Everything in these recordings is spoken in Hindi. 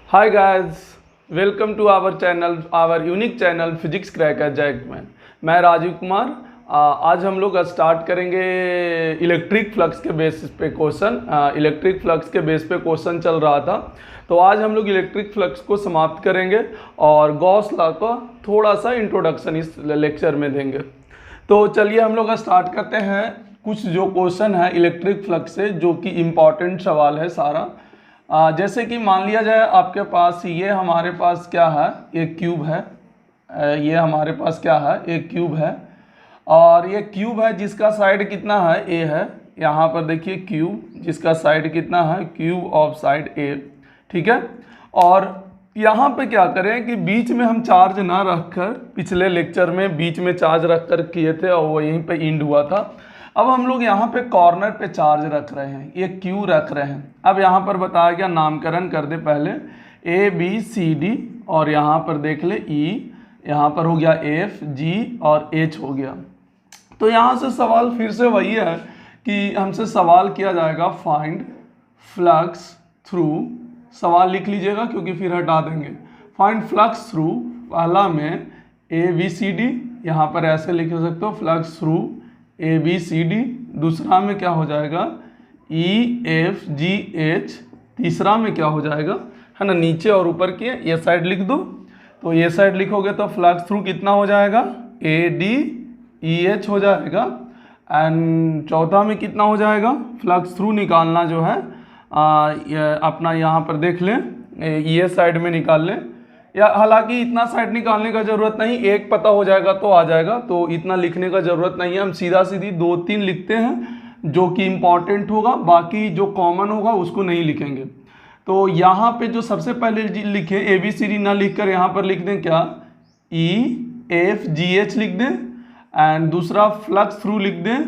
Hi guys, welcome to our channel, our unique channel physics cracker Jackman. मैं राजीव कुमार। आज हम लोग स्टार्ट करेंगे इलेक्ट्रिक फ्लक्स के बेसिस पे क्वेश्चन। इलेक्ट्रिक फ्लक्स के बेस पे क्वेश्चन चल रहा था, तो आज हम लोग इलेक्ट्रिक फ्लक्स को समाप्त करेंगे और गॉस लॉ का थोड़ा सा इंट्रोडक्शन इस लेक्चर में देंगे। तो चलिए हम लोग स्टार्ट करते हैं। कुछ जो क्वेश्चन है इलेक्ट्रिक फ्लक्स से, जो कि इम्पॉर्टेंट सवाल है सारा। जैसे कि मान लिया जाए आपके पास ये हमारे पास क्या है, एक क्यूब है। ये हमारे पास क्या है, एक क्यूब है। और ये क्यूब है जिसका साइड कितना है, ए है। यहाँ पर देखिए क्यूब जिसका साइड कितना है, क्यूब ऑफ साइड ए, ठीक है। और यहाँ पे क्या करें कि बीच में हम चार्ज ना रखकर, पिछले लेक्चर में बीच में चार्ज रखकर किए थे और वो यहीं पे इंड हुआ था। अब हम लोग यहाँ पे कॉर्नर पे चार्ज रख रहे हैं, ये क्यू रख रहे हैं। अब यहाँ पर बताया गया, नामकरण कर दे पहले, ए बी सी डी, और यहाँ पर देख ले ई, यहाँ पर हो गया एफ जी और एच हो गया। तो यहाँ से सवाल फिर से वही है कि हमसे सवाल किया जाएगा फाइंड फ्लक्स थ्रू। सवाल लिख लीजिएगा क्योंकि फिर हटा देंगे। फाइंड फ्लक्स थ्रू, पहला में ए बी सी डी, यहाँ पर ऐसे लिख सकते हो flux through A B C D. दूसरा में क्या हो जाएगा, ई एफ जी एच। तीसरा में क्या हो जाएगा, है ना, नीचे और ऊपर की ये साइड लिख दो। तो ये साइड लिखोगे तो फ्लक्स थ्रू कितना हो जाएगा, ए डी ई एच हो जाएगा। एंड चौथा में कितना हो जाएगा, फ्लक्स थ्रू निकालना जो है अपना यहाँ पर देख लें, ये साइड में निकाल लें। या हालांकि इतना साइड निकालने का ज़रूरत नहीं, एक पता हो जाएगा तो आ जाएगा, तो इतना लिखने का ज़रूरत नहीं है। हम सीधा सीधी 2-3 लिखते हैं जो कि इम्पॉर्टेंट होगा, बाकी जो कॉमन होगा उसको नहीं लिखेंगे। तो यहाँ पे जो सबसे पहले लिखें, ए बी सी डी ना लिख कर यहाँ पर लिख दें क्या, ई एफ जी एच लिख दें। एंड दूसरा फ्लक्स थ्रू लिख दें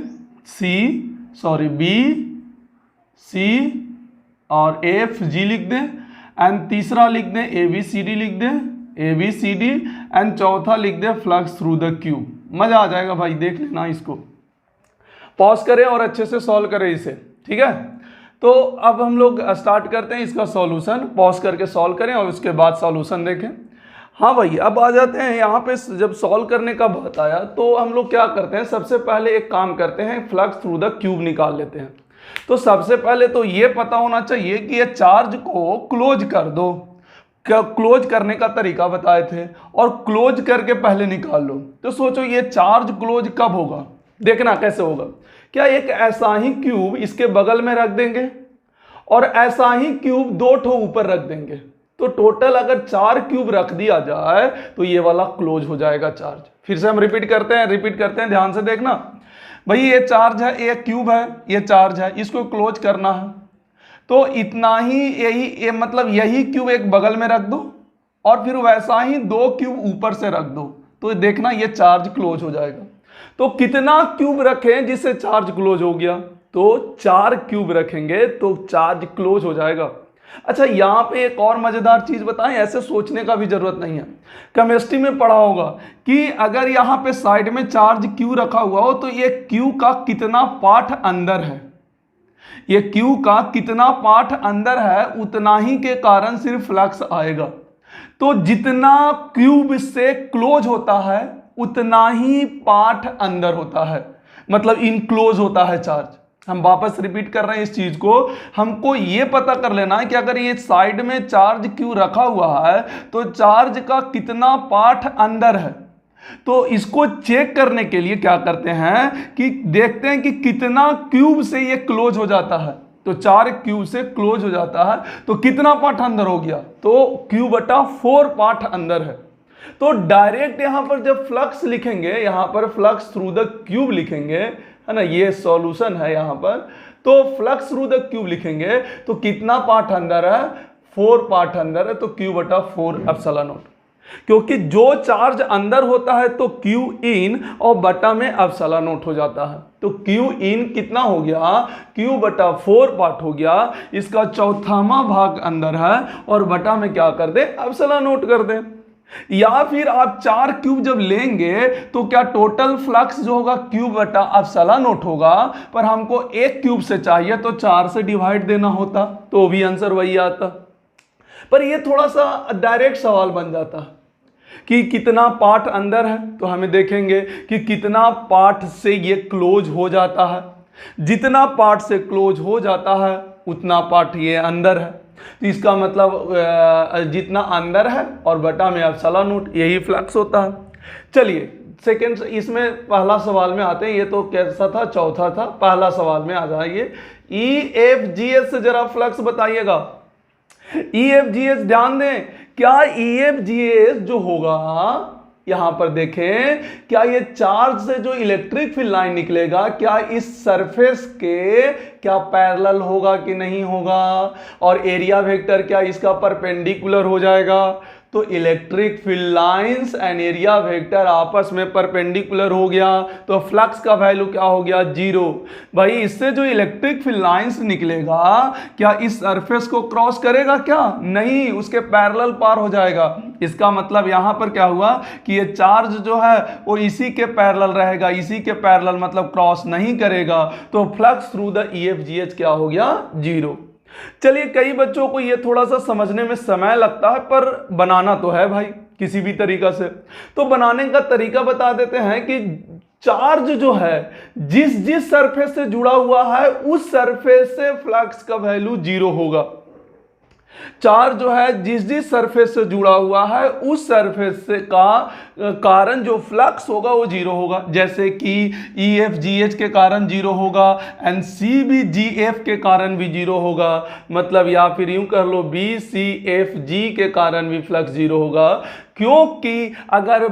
बी सी और एफ जी लिख दें। एंड तीसरा लिख दें ए बी सी डी लिख दें, A B C D. And चौथा लिख दें फ्लक्स थ्रू द क्यूब। मजा आ जाएगा भाई, देख लेना इसको, पॉज करें और अच्छे से सॉल्व करें इसे, ठीक है। तो अब हम लोग स्टार्ट करते हैं इसका सॉल्यूशन। पॉज करके सॉल्व करें और उसके बाद सॉल्यूशन देखें। हाँ भाई, अब आ जाते हैं यहाँ पे। जब सॉल्व करने का बात आया तो हम लोग क्या करते हैं, सबसे पहले एक काम करते हैं, फ्लक्स थ्रू द क्यूब निकाल लेते हैं। तो सबसे पहले तो ये पता होना चाहिए कि ये चार्ज को क्लोज कर दो। क्लोज करने का तरीका बताए थे, और क्लोज करके पहले निकाल लो। तो सोचो ये चार्ज क्लोज कब होगा, देखना कैसे होगा। क्या एक ऐसा ही क्यूब इसके बगल में रख देंगे और ऐसा ही क्यूब 2 ठो ऊपर रख देंगे, तो टोटल अगर 4 क्यूब रख दिया जाए तो ये वाला क्लोज हो जाएगा चार्ज। फिर से हम रिपीट करते हैं, ध्यान से देखना भाई। ये चार्ज है, ये क्यूब है, ये चार्ज है, इसको क्लोज करना है। तो इतना ही, यही मतलब यही क्यूब एक बगल में रख दो और फिर वैसा ही 2 क्यूब ऊपर से रख दो, तो देखना ये चार्ज क्लोज हो जाएगा। तो कितना क्यूब रखें जिससे चार्ज क्लोज हो गया, तो 4 क्यूब रखेंगे तो चार्ज क्लोज हो जाएगा। अच्छा, यहाँ पे एक और मजेदार चीज बताएं, ऐसे सोचने का भी जरूरत नहीं है। केमिस्ट्री में पढ़ा होगा कि अगर यहाँ पे साइड में चार्ज क्यू रखा हुआ हो तो ये क्यू का कितना पार्ट अंदर है, ये क्यू का कितना पार्ट अंदर है, उतना ही के कारण सिर्फ फ्लक्स आएगा। तो जितना क्यूब से क्लोज होता है उतना ही पार्ट अंदर होता है, मतलब इनक्लोज होता है चार्ज। हम वापस रिपीट कर रहे हैं इस चीज को। हमको ये पता कर लेना है कि अगर ये साइड में चार्ज क्यू रखा हुआ है तो चार्ज का कितना पार्ट अंदर है। तो इसको चेक करने के लिए क्या करते हैं कि देखते हैं कि कितना क्यूब से ये क्लोज हो जाता है। तो 4 क्यूब से क्लोज हो जाता है तो कितना पार्ट अंदर हो गया, तो Q/4 पार्ट अंदर है। तो डायरेक्ट यहां पर जब फ्लक्स लिखेंगे, यहां पर फ्लक्स थ्रू द क्यूब लिखेंगे, है ना, ये सॉल्यूशन है यहां पर। तो फ्लक्स थ्रू द क्यूब लिखेंगे तो कितना पार्ट अंदर है, 4 पार्ट अंदर है, तो Q/4 एप्सिलॉन नॉट। क्योंकि जो चार्ज अंदर होता है तो Q इन और बटा में एप्सिलॉन नॉट हो जाता है। तो Q इन कितना हो गया, Q/4 पार्ट हो गया। इसका चौथावां भाग अंदर है और बटा में क्या कर दे, एप्सिलॉन नॉट कर दे। या फिर आप 4 क्यूब जब लेंगे तो क्या टोटल फ्लक्स जो होगा Q/एप्सिलॉन नॉट होगा, पर हमको 1 क्यूब से चाहिए तो 4 से डिवाइड देना होता, तो भी आंसर वही आता। पर ये थोड़ा सा डायरेक्ट सवाल बन जाता है कि कितना पार्ट अंदर है, तो हमें देखेंगे कि कितना पार्ट से ये क्लोज हो जाता है। जितना पार्ट से क्लोज हो जाता है उतना पार्ट ये अंदर है। तो इसका मतलब जितना अंदर है और बटा में एप्सिलॉन नॉट, यही फ्लक्स होता है। चलिए सेकेंड, इसमें पहला सवाल में आते हैं। ये तो कैसा था, चौथा था। पहला सवाल में आ जाइए, EFGH से जरा फ्लक्स बताइएगा। EFGH ध्यान दें, क्या EFGH जो होगा, यहां पर देखें, क्या ये चार्ज से जो इलेक्ट्रिक फील्ड लाइन निकलेगा क्या इस सरफेस के क्या पैरेलल होगा कि नहीं होगा, और एरिया वेक्टर क्या इसका परपेंडिकुलर हो जाएगा। तो electric field lines and area vector आपस में परपेंडिकुलर हो गया, तो फ्लक्स का वैल्यू क्या हो गया, 0। भाई इससे जो इलेक्ट्रिक फील्ड लाइंस निकलेगा क्या इस सरफेस को क्रॉस करेगा, क्या नहीं, उसके पैरेलल पार हो जाएगा। इसका मतलब यहां पर क्या हुआ कि ये चार्ज जो है वो इसी के पैरेलल रहेगा, इसी के पैरेलल मतलब क्रॉस नहीं करेगा, तो फ्लक्स थ्रू द EFGH क्या हो गया, 0। चलिए, कई बच्चों को ये थोड़ा सा समझने में समय लगता है, पर बनाना तो है भाई किसी भी तरीका से। तो बनाने का तरीका बता देते हैं कि चार्ज जो है जिस जिस सरफेस से जुड़ा हुआ है उस सरफेस से फ्लक्स का वैल्यू 0 होगा। चार्ज जो है जिस जिस सरफेस से जुड़ा हुआ है उस सरफेस से का कारण जो फ्लक्स होगा वो 0 होगा। जैसे कि EFGH के कारण 0 होगा, CBGF के कारण भी 0 होगा, मतलब या फिर यूं कर लो BCFG के कारण भी फ्लक्स 0 होगा। क्योंकि अगर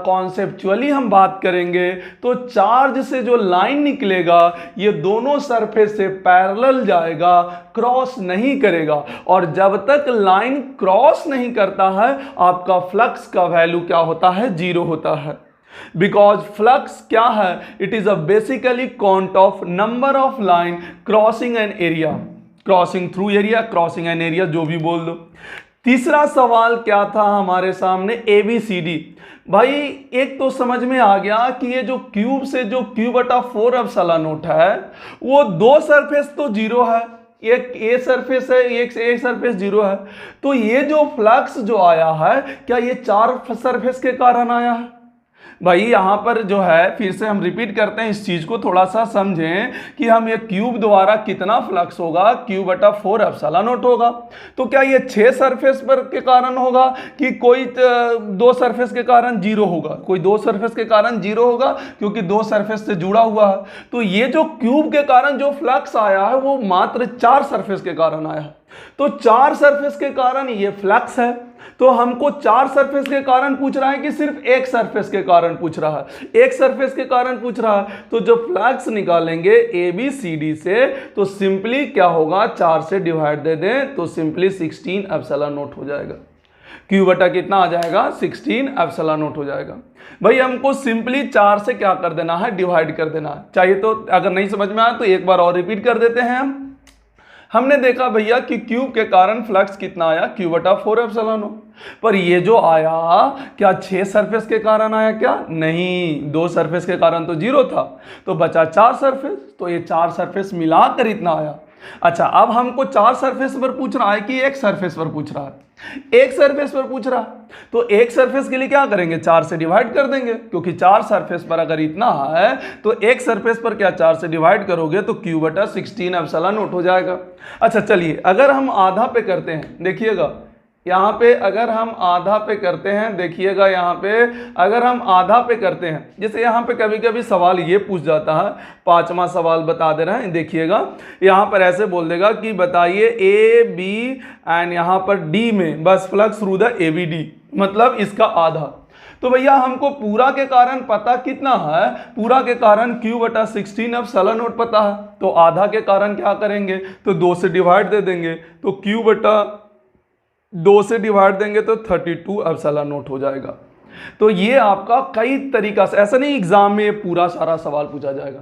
कॉन्सेप्चुअली हम बात करेंगे तो चार्ज से जो लाइन निकलेगा ये दोनों सरफेस से पैरेलल जाएगा, क्रॉस नहीं करेगा, और जब तक लाइन क्रॉस नहीं करता है आपका फ्लक्स का वैल्यू क्या होता है, 0 होता है। बिकॉज फ्लक्स क्या है, it is a basically count of number of line crossing an area, crossing through area, crossing an area, जो भी बोल दो। तीसरा सवाल क्या था हमारे सामने, ABCD। भाई एक तो समझ में आ गया कि ये जो क्यूब से जो Q/4 एप्सिलॉन नॉट है वो दो सरफेस तो 0 है, एक ए सरफेस है, एक सरफेस 0 है। तो ये जो फ्लक्स जो आया है क्या ये चार सरफेस के कारण आया है। भाई यहां पर जो है फिर से हम रिपीट करते हैं, इस चीज को थोड़ा सा समझें कि हम ये क्यूब द्वारा कितना फ्लक्स होगा, Q/4 एप्सिलॉन नॉट होगा। तो क्या ये 6 सरफेस पर के कारण होगा कि कोई 2 सरफेस के कारण 0 होगा, कोई 2 सरफेस के कारण 0 होगा क्योंकि 2 सरफेस से जुड़ा हुआ है। तो ये जो क्यूब के कारण जो फ्लक्स आया है वो मात्र 4 सरफेस के कारण आया है। तो 4 सरफेस के कारण ये फ्लक्स है। तो हमको 4 सरफेस के कारण पूछ रहा है कि सिर्फ एक सरफेस के कारण पूछ रहा है, एक सरफेस के कारण पूछ रहा है। तो जब फ्लक्स निकालेंगे ABCD से तो सिंपली क्या होगा, 4 से डिवाइड दे दें तो सिंपली 16 एप्सिलॉन नॉट हो जाएगा। Q/ कितना आ जाएगा, 16 एप्सिलॉन नॉट हो जाएगा। भाई हमको सिंपली 4 से क्या कर देना है, डिवाइड कर देना है। चाहिए तो अगर नहीं समझ में आया तो एक बार और रिपीट कर देते हैं। हमने देखा भैया कि क्यूब के कारण फ्लक्स कितना आया, Q/4 एप्सिलॉन नॉट। पर ये जो आया क्या 6 सरफेस के कारण आया, क्या नहीं, 2 सरफेस के कारण तो 0 था, तो बचा 4 सरफेस, तो ये 4 सरफेस मिलाकर इतना आया। अच्छा, अब हमको 4 सरफेस पर पूछ रहा है कि एक सरफेस पर पूछ रहा है, एक सरफेस पर पूछ रहा है। तो एक सरफेस के लिए क्या करेंगे, 4 से डिवाइड कर देंगे, क्योंकि 4 सरफेस पर अगर इतना है तो एक सरफेस पर क्या 4 से डिवाइड करोगे तो Q/16 एप्सिलॉन नॉट हो जाएगा। अच्छा चलिए, अगर हम आधा पे करते हैं, देखिएगा यहाँ पे अगर हम आधा पे करते हैं, देखिएगा यहाँ पे अगर हम आधा पे करते हैं, जैसे यहाँ पे कभी कभी सवाल ये पूछ जाता है, 5वां सवाल बता दे रहे हैं, देखिएगा यहाँ पर ऐसे बोल देगा कि बताइए AB एंड यहाँ पर D में बस फ्लक्स थ्रू द ABD, मतलब इसका आधा। तो भैया हमको पूरा के कारण पता कितना है, पूरा के कारण Q/16 एप्सिलॉन नॉट पता है, तो आधा के कारण क्या करेंगे, तो 2 से डिवाइड दे देंगे, तो Q/2 से डिवाइड देंगे तो 32 एप्सिलॉन नॉट हो जाएगा। तो ये आपका कई तरीका से, ऐसा नहीं एग्जाम में ये पूरा सारा सवाल पूछा जाएगा,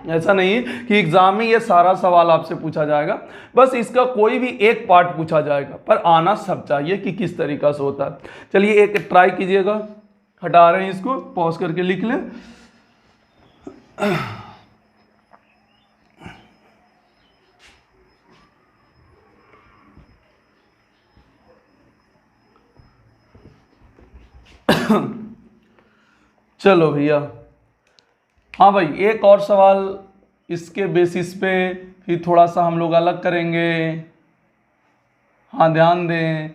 ऐसा नहीं कि एग्जाम में ये सारा सवाल आपसे पूछा जाएगा, बस इसका कोई भी एक पार्ट पूछा जाएगा, पर आना सब चाहिए कि किस तरीका से होता है। चलिए एक ट्राई कीजिएगा, हटा रहे हैं इसको, पॉज करके लिख लें। चलो भैया, हाँ भाई एक और सवाल इसके बेसिस पे फिर थोड़ा सा हम लोग अलग करेंगे। हाँ ध्यान दें,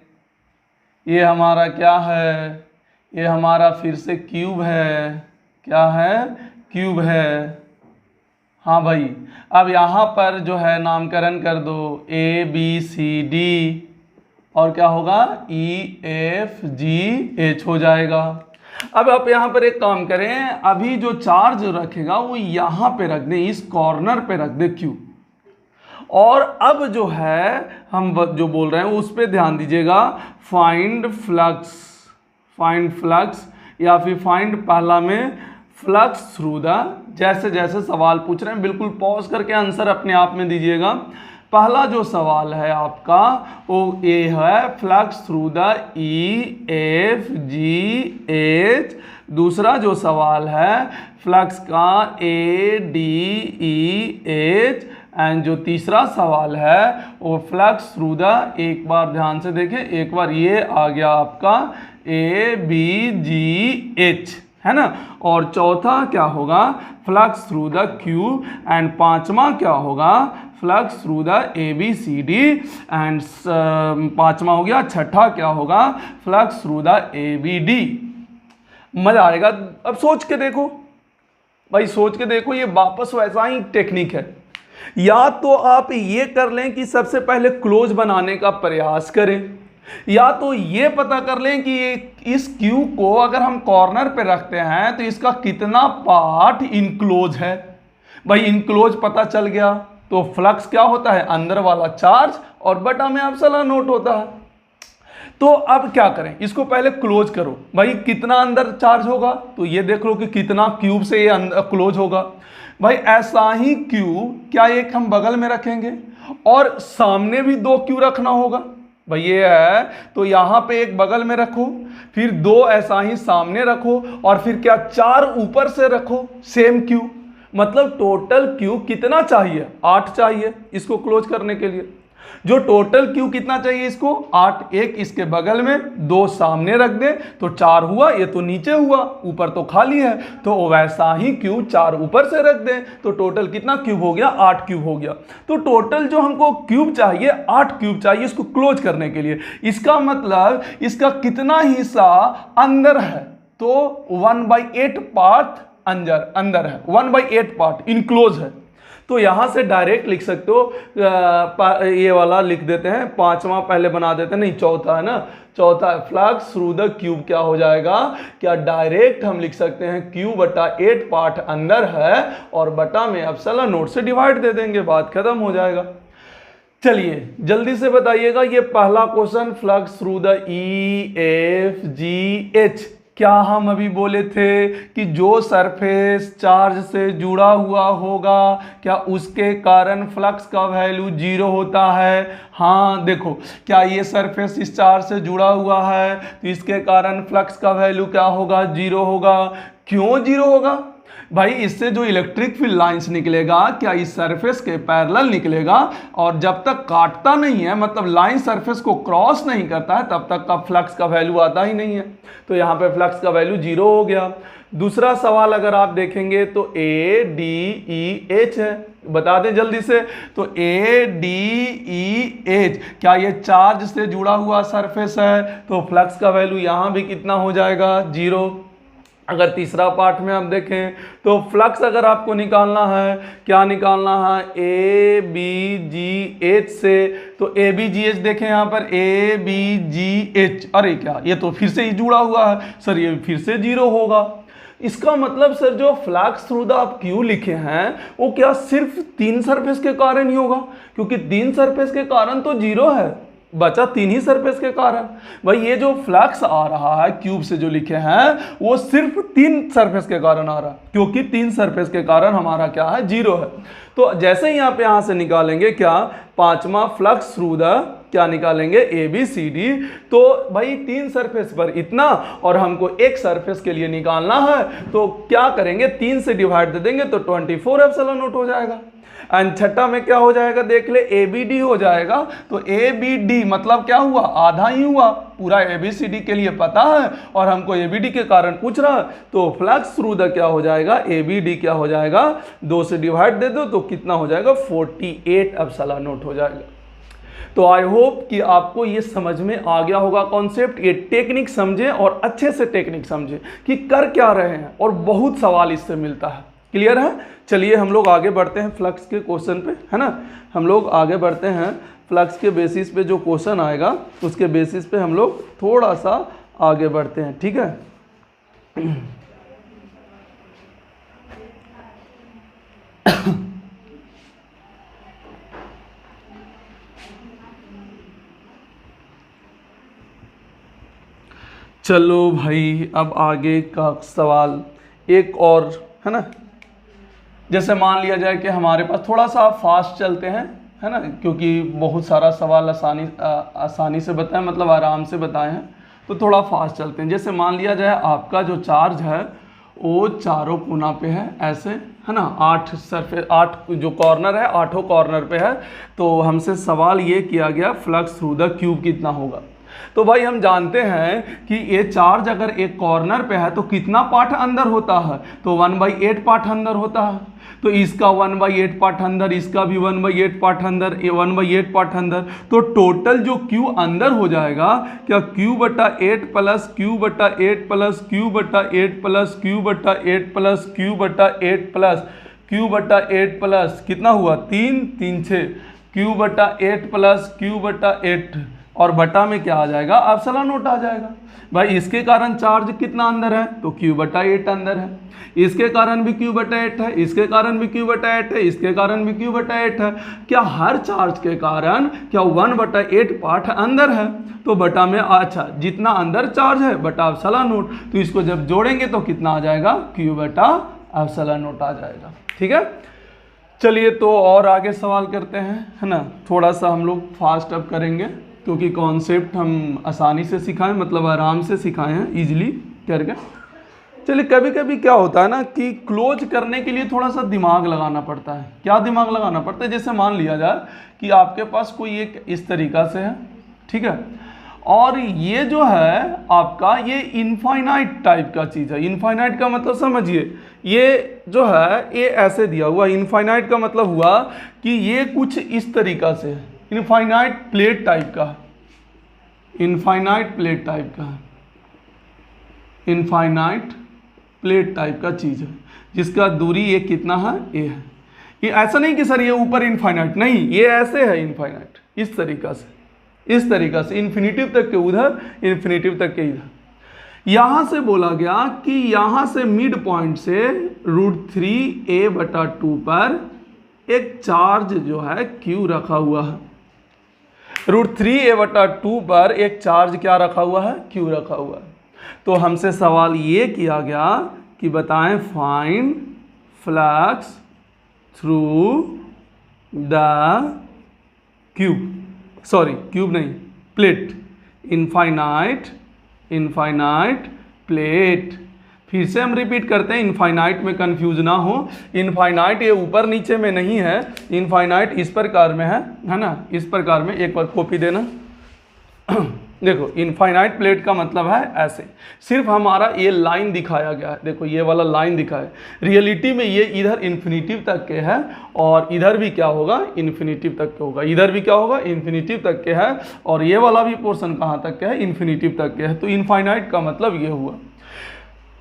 ये हमारा क्या है, ये हमारा फिर से क्यूब है। क्या है? क्यूब है। हाँ भाई, अब यहाँ पर जो है नामकरण कर दो ABCD और क्या होगा EFGH हो जाएगा। अब आप यहाँ पर एक काम करें, अभी जो चार्ज रखेगा वो यहाँ पे रख दे, इस कॉर्नर पे रख दे Q। और अब जो है हम जो बोल रहे हैं उस पर ध्यान दीजिएगा, फाइंड फ्लक्स, फाइंड फ्लक्स या फिर फाइंड पहला में फ्लक्स थ्रू द, जैसे जैसे सवाल पूछ रहे हैं बिल्कुल पॉज करके आंसर अपने आप में दीजिएगा। पहला जो सवाल है आपका वो ये है फ्लक्स थ्रू द EFGH। दूसरा जो सवाल है फ्लक्स का ADEH। एंड जो तीसरा सवाल है वो फ्लक्स थ्रू द, एक बार ध्यान से देखें, एक बार ये आ गया आपका ABGH, है ना। और चौथा क्या होगा flux through the Q। And पांचवा क्या होगा flux through the ABCD। And पांचवा हो गया। छठा क्या होगा फ्लक्स थ्रू द ABD। मजा आएगा। अब सोच के देखो भाई, सोच के देखो, ये वापस वैसा ही टेक्निक है। या तो आप ये कर लें कि सबसे पहले क्लोज बनाने का प्रयास करें, या तो ये पता कर लें कि इस क्यू को अगर हम कॉर्नर पे रखते हैं तो इसका कितना पार्ट इनक्लोज है। भाई इनक्लोज पता चल गया तो फ्लक्स क्या होता है अंदर वाला चार्ज और बटा में एप्सिलॉन नोट होता है। तो अब क्या करें, इसको पहले क्लोज करो। भाई कितना अंदर चार्ज होगा तो ये देख लो कि कितना क्यूब से ये क्लोज होगा। भाई ऐसा ही क्यूब क्या एक हम बगल में रखेंगे और सामने भी दो क्यू रखना होगा। भाई ये है तो यहां पे एक बगल में रखो, फिर दो ऐसा ही सामने रखो और फिर क्या चार ऊपर से रखो सेम क्यू। मतलब टोटल क्यू कितना चाहिए 8 चाहिए इसको क्लोज करने के लिए। जो टोटल क्यू कितना चाहिए इसको 8, एक इसके बगल में दो सामने रख दे तो 4 हुआ। ये तो नीचे हुआ, ऊपर तो खाली है, तो वैसा ही क्यू 4 ऊपर से रख दे तो टोटल कितना क्यूब हो गया 8 क्यूब हो गया। तो टोटल जो हमको क्यूब चाहिए 8 क्यूब चाहिए इसको क्लोज करने के लिए। इसका मतलब इसका कितना हिस्सा अंदर है तो 1/8 पार्ट अंदर है, 1/8 पार्ट इनक्लोज है। तो यहां से डायरेक्ट लिख सकते हो, ये वाला लिख देते हैं, पांचवा पहले बना देते हैं, नहीं चौथा है ना, चौथा फ्लक्स थ्रू द क्यूब क्या हो जाएगा, क्या डायरेक्ट हम लिख सकते हैं Q/8 पार्ट अंदर है और बटा में एप्सिलॉन नोट से डिवाइड दे देंगे, बात खत्म हो जाएगा। चलिए जल्दी से बताइएगा, ये पहला question flux through the EFGH, क्या हम अभी बोले थे कि जो सरफेस चार्ज से जुड़ा हुआ होगा क्या उसके कारण फ्लक्स का वैल्यू 0 होता है। हाँ देखो, क्या ये सरफेस इस चार्ज से जुड़ा हुआ है तो इसके कारण फ्लक्स का वैल्यू क्या होगा 0 होगा। क्यों 0 होगा भाई, इससे जो इलेक्ट्रिक फील्ड लाइंस निकलेगा क्या इस सरफेस के पैरेलल निकलेगा और जब तक काटता नहीं है, मतलब लाइन सरफेस को क्रॉस नहीं करता है, तब तक का फ्लक्स का वैल्यू आता ही नहीं है। तो यहाँ पे फ्लक्स का वैल्यू 0 हो गया। दूसरा सवाल अगर आप देखेंगे तो ADEH है, बता दें जल्दी से, तो ADEH क्या ये चार्ज से जुड़ा हुआ सरफेस है तो फ्लक्स का वैल्यू यहाँ भी कितना हो जाएगा 0। अगर तीसरा पार्ट में आप देखें तो फ्लक्स अगर आपको निकालना है, क्या निकालना है ABGH से, तो ABGH देखें यहाँ पर ABGH, अरे क्या ये तो फिर से ही जुड़ा हुआ है सर, ये फिर से 0 होगा। इसका मतलब सर जो फ्लक्स थ्रू द आप क्यू लिखे हैं वो क्या सिर्फ 3 सरफेस के कारण ही होगा, क्योंकि 3 सरफेस के कारण तो 0 है, बचा 3 ही सरफेस के कारण। भाई ये जो फ्लक्स आ रहा है क्यूब से जो लिखे हैं वो सिर्फ 3 सरफेस के कारण आ रहा है, क्योंकि 3 सरफेस के कारण हमारा क्या है 0 है। तो जैसे ही आप यहां से निकालेंगे क्या पांचवा फ्लक्स थ्रू द क्या निकालेंगे ABCD, तो भाई 3 सरफेस पर इतना और हमको एक सरफेस के लिए निकालना है तो क्या करेंगे 3 से डिवाइड दे देंगे तो 24 एप्सिलॉन नोट हो जाएगा। एंड छठा में क्या हो जाएगा देख ले, ABD हो जाएगा। तो ABD मतलब क्या हुआ, आधा ही हुआ, पूरा ABCD के लिए पता है और हमको ABD के कारण पूछ रहा है। तो फ्लक्स थ्रू द क्या हो जाएगा, ABD क्या हो जाएगा, 2 से डिवाइड दे दो तो कितना हो जाएगा, 48 एप्सिलॉन नॉट हो जाएगा। तो आई होप कि आपको ये समझ में आ गया होगा कॉन्सेप्ट। ये टेक्निक समझे और अच्छे से टेक्निक समझे कि कर क्या रहे हैं, और बहुत सवाल इससे मिलता है। क्लियर है? चलिए हम लोग आगे बढ़ते हैं फ्लक्स के क्वेश्चन पे, है ना। हम लोग आगे बढ़ते हैं फ्लक्स के बेसिस पे, जो क्वेश्चन आएगा उसके बेसिस पे हम लोग थोड़ा सा आगे बढ़ते हैं, ठीक है। चलो भाई, अब आगे का सवाल एक और, है ना। जैसे मान लिया जाए कि हमारे पास, थोड़ा सा फास्ट चलते हैं, है ना, क्योंकि बहुत सारा सवाल आसानी से बताएं, मतलब आराम से बताए हैं, तो थोड़ा फास्ट चलते हैं। जैसे मान लिया जाए आपका जो चार्ज है वो चारों कोना पे है, ऐसे, है ना, 8 सरफेस, 8 जो कॉर्नर है, 8 कॉर्नर पे है। तो हमसे सवाल ये किया गया फ्लक्स थ्रू द क्यूब कितना होगा। तो भाई हम जानते हैं कि ये चार्ज अगर एक कॉर्नर पे है तो कितना पार्ट अंदर होता है, तो 1/8 पार्ट अंदर होता है। तो इसका 1/8 पार्ट अंदर, इसका भी 1/8 पार्ट अंदर, 1/8 पार्ट अंदर। तो टोटल जो क्यू अंदर हो जाएगा, क्या Q/8 plus Q/8 plus Q/8 plus Q/8 plus Q/8 plus Q/8 plus कितना हुआ, 3 3 6, Q/8 प्लस Q/8 और बटा में क्या आ जाएगा, एप्सिलॉन नॉट आ जाएगा। भाई इसके कारण चार्ज कितना अंदर है, तो Q/8 अंदर है, इसके कारण भी Q/8 है, इसके कारण भी Q/8 है, इसके कारण भी Q/8 है। क्या हर चार्ज के कारण क्या 1/8 पार्ट अंदर है, तो बटा में, अच्छा जितना अंदर चार्ज है बटा एप्सिलॉन नॉट, तो इसको जब जोड़ेंगे तो कितना आ जाएगा, Q/एप्सिलॉन नॉट आ जाएगा। ठीक है, चलिए तो और आगे सवाल करते हैं, है ना। थोड़ा सा हम लोग फास्ट अप करेंगे क्योंकि कॉन्सेप्ट हम आसानी से सिखाएं, मतलब आराम से सिखाए हैं, इजीली करके। चलिए, कभी कभी क्या होता है ना कि क्लोज करने के लिए थोड़ा सा दिमाग लगाना पड़ता है। क्या दिमाग लगाना पड़ता है, जैसे मान लिया जाए कि आपके पास कोई एक इस तरीका से है, ठीक है, और ये जो है आपका ये इनफाइनाइट टाइप का चीज़ है। इनफाइनाइट का मतलब समझिए, ये जो है ये ऐसे दिया हुआ। इनफाइनाइट का मतलब हुआ कि ये कुछ इस तरीका से है, इनफाइनाइट प्लेट टाइप का, इनफाइनाइट प्लेट टाइप का, इनफाइनाइट प्लेट टाइप का चीज़ है, जिसका दूरी ये कितना है, ये है। ये ऐसा नहीं कि सर ये ऊपर इनफाइनाइट, नहीं, ये ऐसे है इनफाइनाइट, इस तरीका से, इस तरीका से, इन्फिनिटिव तक के उधर, इन्फिनिटिव तक के इधर। यहां से बोला गया कि यहां से मिड पॉइंट से √3a/2 पर एक चार्ज जो है Q रखा हुआ है। √3a/2 पर एक चार्ज क्या रखा हुआ है, Q रखा हुआ है। तो हमसे सवाल ये किया गया कि बताएं find flux through the cube, sorry cube नहीं, प्लेट, इनफाइनाइट प्लेट। फिर से हम रिपीट करते हैं, इनफाइनाइट में कंफ्यूज ना हो। इनफाइनाइट ये ऊपर नीचे में नहीं है, इनफाइनाइट इस प्रकार में है ना, इस प्रकार में। एक बार कॉपी देना। देखो, इनफाइनाइट प्लेट का मतलब है ऐसे, सिर्फ हमारा ये लाइन दिखाया गया है, देखो ये वाला लाइन दिखा है। रियलिटी में ये इधर इन्फिनिटिव तक के है और इधर भी क्या होगा, इन्फिनिटिव तक के होगा, इधर भी क्या होगा, इन्फिनिटिव तक के है, और ये वाला भी पोर्शन कहाँ तक के है, इन्फिनिटिव तक के है। तो इनफाइनाइट का मतलब ये हुआ।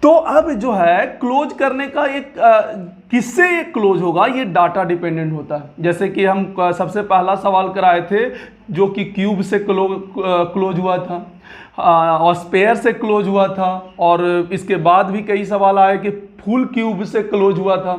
तो अब जो है क्लोज करने का एक किससे ये क्लोज होगा, ये डाटा डिपेंडेंट होता है। जैसे कि हम सबसे पहला सवाल कराए थे जो कि क्यूब से क्लोज हुआ था, और स्पेयर से क्लोज हुआ था, और इसके बाद भी कई सवाल आए कि फुल क्यूब से क्लोज हुआ था,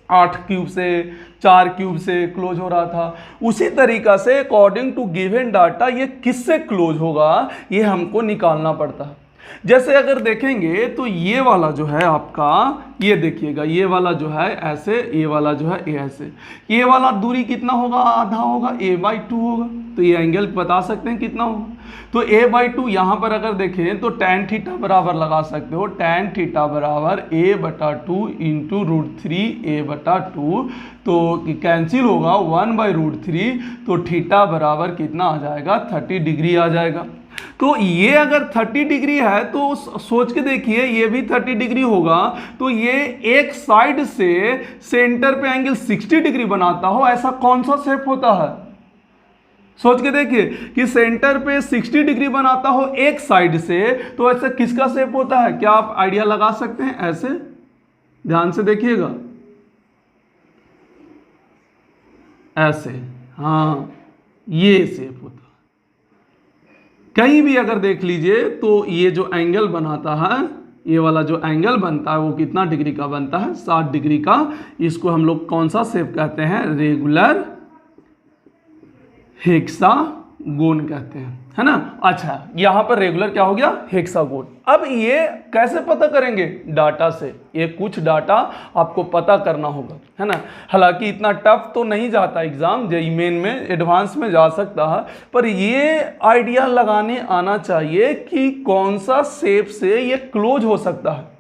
8 क्यूब से, 4 क्यूब से क्लोज हो रहा था। उसी तरीका से अकॉर्डिंग टू गिवन डाटा ये किससे क्लोज होगा, ये हमको निकालना पड़ता है। जैसे अगर देखेंगे तो ये वाला जो है आपका, ये देखिएगा, ये वाला जो है ऐसे, ये वाला जो है ये ऐसे, ये वाला दूरी कितना होगा, आधा होगा, a/2 होगा। तो ये एंगल बता सकते हैं कितना होगा। तो a/2 यहाँ पर अगर देखें तो tan थीटा बराबर लगा सकते हो, tan थीटा बराबर a/2 इंटू √3a/2। तो कैंसिल होगा 1/√3, तो थीटा बराबर कितना आ जाएगा, 30 डिग्री आ जाएगा। तो ये अगर 30 डिग्री है तो सोच के देखिए, ये भी 30 डिग्री होगा। तो ये एक साइड से सेंटर पे एंगल 60 डिग्री बनाता हो, ऐसा कौन सा शेप होता है? सोच के देखिए कि सेंटर पे 60 डिग्री बनाता हो एक साइड से, तो ऐसा किसका शेप होता है? क्या आप आइडिया लगा सकते हैं? ऐसे ध्यान से देखिएगा, ऐसे, हाँ, ये शेप होता है। कहीं भी अगर देख लीजिए तो ये जो एंगल बनाता है, ये वाला जो एंगल बनता है वो कितना डिग्री का बनता है, 60 डिग्री का। इसको हम लोग कौन सा शेप कहते हैं? रेगुलर हेक्सागोन कहते हैं, है ना। अच्छा, यहाँ पर रेगुलर क्या हो गया, हेक्सागोन। अब ये कैसे पता करेंगे? डाटा से। ये कुछ डाटा आपको पता करना होगा, है ना। हालांकि इतना टफ तो नहीं जाता एग्जाम, जेईई मेन में एडवांस में जा सकता है, पर ये आइडिया लगाने आना चाहिए कि कौन सा शेप से ये क्लोज हो सकता है।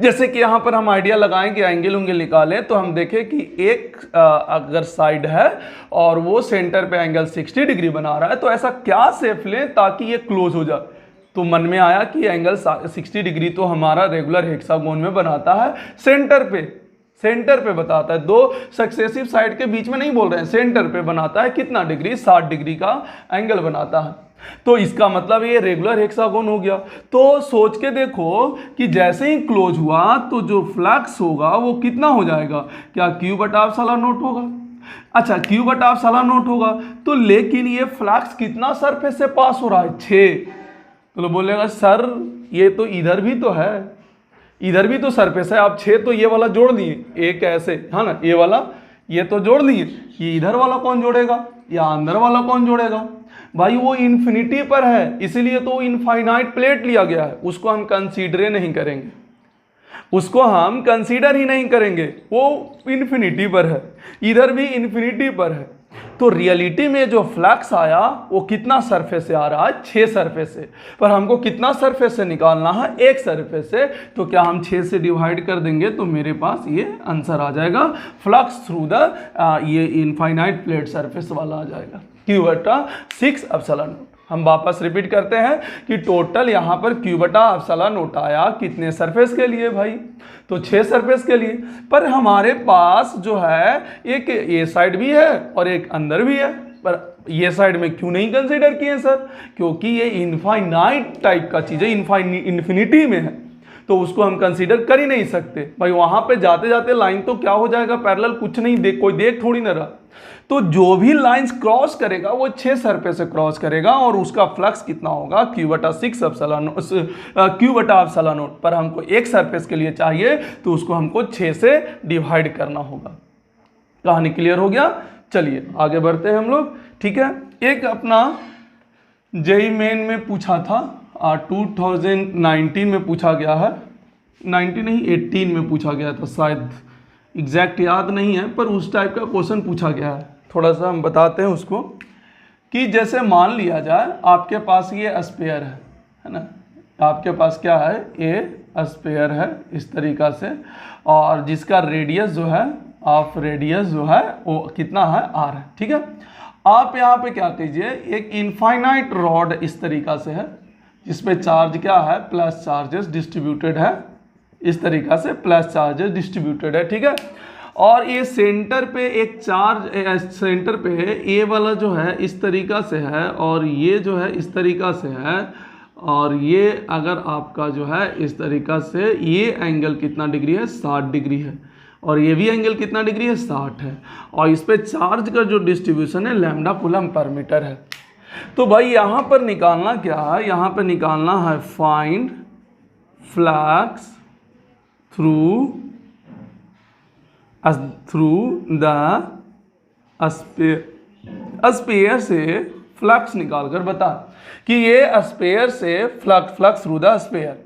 जैसे कि यहाँ पर हम आइडिया लगाएं कि एंगल उंगल निकालें, तो हम देखें कि एक अगर साइड है और वो सेंटर पे एंगल 60 डिग्री बना रहा है, तो ऐसा क्या शेप लें ताकि ये क्लोज हो जाए। तो मन में आया कि एंगल 60 डिग्री तो हमारा रेगुलर हेक्सागोन में बनाता है सेंटर पे बताता है, दो सक्सेसिव साइड के बीच में नहीं बोल रहे हैं, सेंटर पे बनाता है कितना डिग्री, 60 डिग्री का एंगल बनाता है। तो इसका मतलब ये रेगुलर हेक्सागोन हो गया। तो सोच के देखो कि जैसे ही क्लोज हुआ तो जो फ्लक्स होगा वो कितना हो जाएगा, क्या Q/ε0 होगा। अच्छा, Q/ε0 होगा, तो लेकिन ये फ्लक्स कितना सरफेस से पास हो रहा है, 6। तो बोलेगा सर ये तो इधर भी तो है, इधर भी तो सरफेस है, आप 6 तो ये वाला जोड़ दिए, एक ऐसे, है ना, ये वाला ये तो जोड़ दिए, ये इधर वाला कौन जोड़ेगा, या अंदर वाला कौन जोड़ेगा? भाई वो इन्फिनिटी पर है, इसलिए तो इनफाइनाइट प्लेट लिया गया है, उसको हम कंसीडर नहीं करेंगे, उसको हम कंसीडर ही नहीं करेंगे, वो इन्फिनिटी पर है, इधर भी इन्फिनिटी पर है। तो रियलिटी में जो फ्लक्स आया वो कितना सरफेस से आ रहा है, 6 सरफेस से, पर हमको कितना सरफेस से निकालना है, एक सरफेस से। तो क्या हम 6 से डिवाइड कर देंगे तो मेरे पास ये आंसर आ जाएगा, फ्लक्स थ्रू द ये इनफाइनाइट प्लेट सरफेस वाला आ जाएगा, Q/6ε0। हम वापस रिपीट करते हैं कि टोटल यहाँ पर Q/ε0 आया कितने सरफेस के लिए भाई, तो 6 सरफेस के लिए। पर हमारे पास जो है एक ये साइड भी है और एक अंदर भी है, पर ये साइड में क्यों नहीं कंसीडर किए सर? क्योंकि ये इनफाइनाइट टाइप का चीज़ है, इन्फिनिटी में है, तो उसको हम कंसीडर कर ही नहीं सकते भाई। वहाँ पे जाते जाते लाइन तो क्या हो जाएगा, पैरेलल, कुछ नहीं कोई देख थोड़ी ना रहा। तो जो भी लाइंस क्रॉस करेगा वो 6 सरफेस से क्रॉस करेगा और उसका फ्लक्स कितना होगा, Q/6ε0। पर हमको एक सरफेस के लिए चाहिए तो उसको हमको 6 से डिवाइड करना होगा। कहानी क्लियर हो गया? चलिए आगे बढ़ते हैं हम लोग, ठीक है। एक अपना जेईई मेन में पूछा था, 2019 में पूछा गया है, 19 नहीं 18 में पूछा गया था शायद, एग्जैक्ट याद नहीं है, पर उस टाइप का क्वेश्चन पूछा गया है। थोड़ा सा हम बताते हैं उसको, कि जैसे मान लिया जाए आपके पास ये स्फीयर है ना, आपके पास क्या है, ये स्फीयर है इस तरीक़ा से, और जिसका रेडियस जो है, ऑफ रेडियस जो है वो कितना है, r है, ठीक है। आप यहाँ पे क्या कीजिए, एक इनफाइनाइट रॉड इस तरीक़ा से है, जिसपे चार्ज क्या है, प्लस चार्जेस डिस्ट्रीब्यूटेड है, इस तरीक़ा से प्लस चार्जेस डिस्ट्रीब्यूटेड है, ठीक है। और ये सेंटर पे एक चार्ज, सेंटर पे ये वाला जो है इस तरीक़ा से है, और ये जो है इस तरीक़ा से है, और ये अगर आपका जो है इस तरीक़ा से, ये एंगल कितना डिग्री है, 60 डिग्री है, और ये भी एंगल कितना डिग्री है, 60 है, और इस पे चार्ज का जो डिस्ट्रीब्यूशन है लैम्डा कूलम पर मीटर है। तो भाई यहाँ पर निकालना क्या है, यहाँ पर निकालना है find flux through the sphere से फ्लक्स निकाल कर बता। कि ये स्फीयर से फ्लक्स थ्रू द स्फीयर।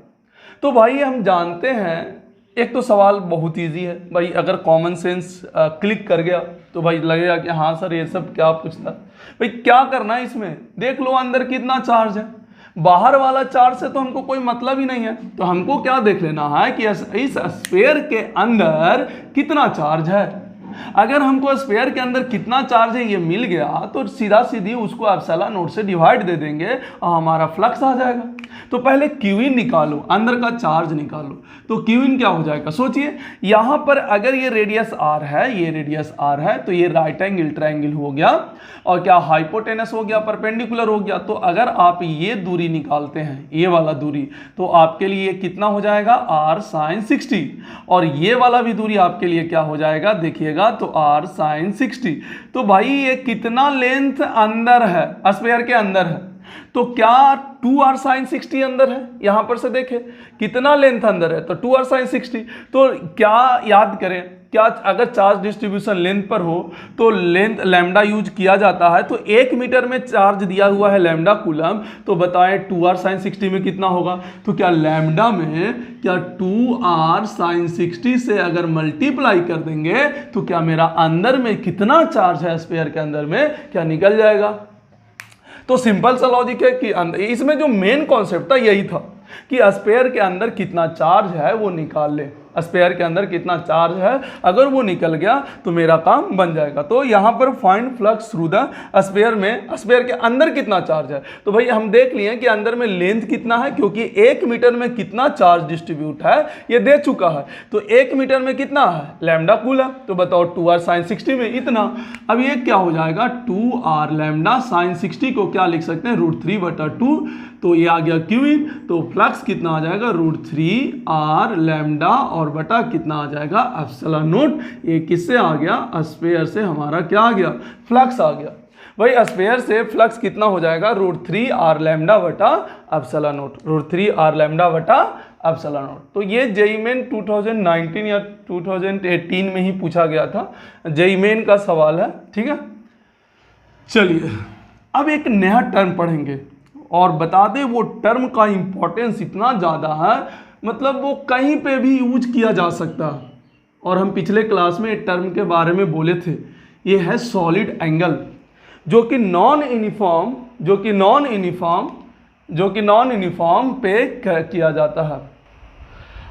तो भाई हम जानते हैं, एक तो सवाल बहुत इजी है भाई, अगर कॉमन सेंस क्लिक कर गया तो भाई लगेगा कि हाँ सर ये सब क्या पूछता। भाई क्या करना है इसमें, देख लो अंदर कितना चार्ज है, बाहर वाला चार्ज से तो हमको कोई मतलब ही नहीं है। तो हमको क्या देख लेना है कि इस स्फीयर के अंदर कितना चार्ज है। अगर हमको स्फीयर के अंदर कितना चार्ज है ये मिल गया तो सीधा सीधी उसको एप्सिलॉन नॉट से डिवाइड दे देंगे और हमारा फ्लक्स आ जाएगा। तो पहले क्यूइन निकालो, अंदर का चार्ज निकालो। तो क्यूइन क्या हो जाएगा, सोचिए यहाँ पर अगर ये रेडियस आर है, ये रेडियस आर है, तो ये राइट एंगल ट्रायंगल हो गया और क्या हाइपोटेनस हो गया, परपेंडिकुलर हो गया। तो अगर आप ये दूरी निकालते हैं, ये वाला दूरी, तो आपके लिए कितना हो जाएगा, आर साइन 60। और ये वाला भी दूरी आपके लिए क्या हो जाएगा, देखिएगा तो आर साइन 60। तो भाई ये कितना लेंथ अंदर है, स्फीयर के अंदर है, तो क्या 2r sin 60 अंदर है। यहां पर से देखें कितना लेंथ अंदर है, तो 2r sin 60। तो क्या याद करें, क्या अगर चार्ज डिस्ट्रीब्यूशन लेंथ पर हो तो लेंथ लैम्डा यूज किया जाता है। तो 1 मीटर में चार्ज दिया हुआ है लैम्डा कूलम, तो बताएं 2r sin 60 में कितना होगा। तो क्या लैम्डा में क्या 2r sin 60 से अगर मल्टीप्लाई कर देंगे तो क्या मेरा अंदर में कितना चार्ज है स्फीयर के अंदर में, क्या निकल जाएगा। तो सिंपल सा लॉजिक है कि इसमें जो मेन कॉन्सेप्ट था यही था कि स्फीयर के अंदर कितना चार्ज है वो निकाल ले। स्फीयर के अंदर कितना चार्ज है, अगर वो निकल गया तो मेरा काम बन जाएगा। तो यहाँ पर find flux through the sphere में स्फीयर के अंदर कितना चार्ज है। तो भाई हम देख लिए कि अंदर में लेंथ कितना है, क्योंकि 1 मीटर में कितना चार्ज डिस्ट्रीब्यूट है ये दे चुका है। तो 1 मीटर में कितना है, लैम्डा कूलम। तो बताओ 2r sin 60 में इतना। अब ये क्या हो जाएगा, 2r लैम्डा sin 60 को क्या लिख सकते हैं, √3/2। तो ये आ गया क्यूइन। तो फ्लक्स कितना आ जाएगा, √3r लैम्डा और बटा कितना आ जाएगा, एप्सिलॉन नॉट। ये किससे आ गया, स्फीयर से हमारा क्या आ गया, फ्लक्स आ गया। भाई स्फीयर से फ्लक्स कितना हो जाएगा, √3r लैम्डा बटा एप्सिलॉन नॉट, √3r लैम्डा बटा एप्सिलॉन नॉट। तो ये जेईई मेन 2019 या 2018 में ही पूछा गया था, जेईई मेन का सवाल है, ठीक है। चलिए अब एक नया टर्म पढ़ेंगे और बता दें वो टर्म का इंपॉर्टेंस इतना ज़्यादा है, मतलब वो कहीं पे भी यूज किया जा सकता है। और हम पिछले क्लास में एक टर्म के बारे में बोले थे, ये है सॉलिड एंगल, जो कि नॉन यूनिफॉर्म पे किया जाता है।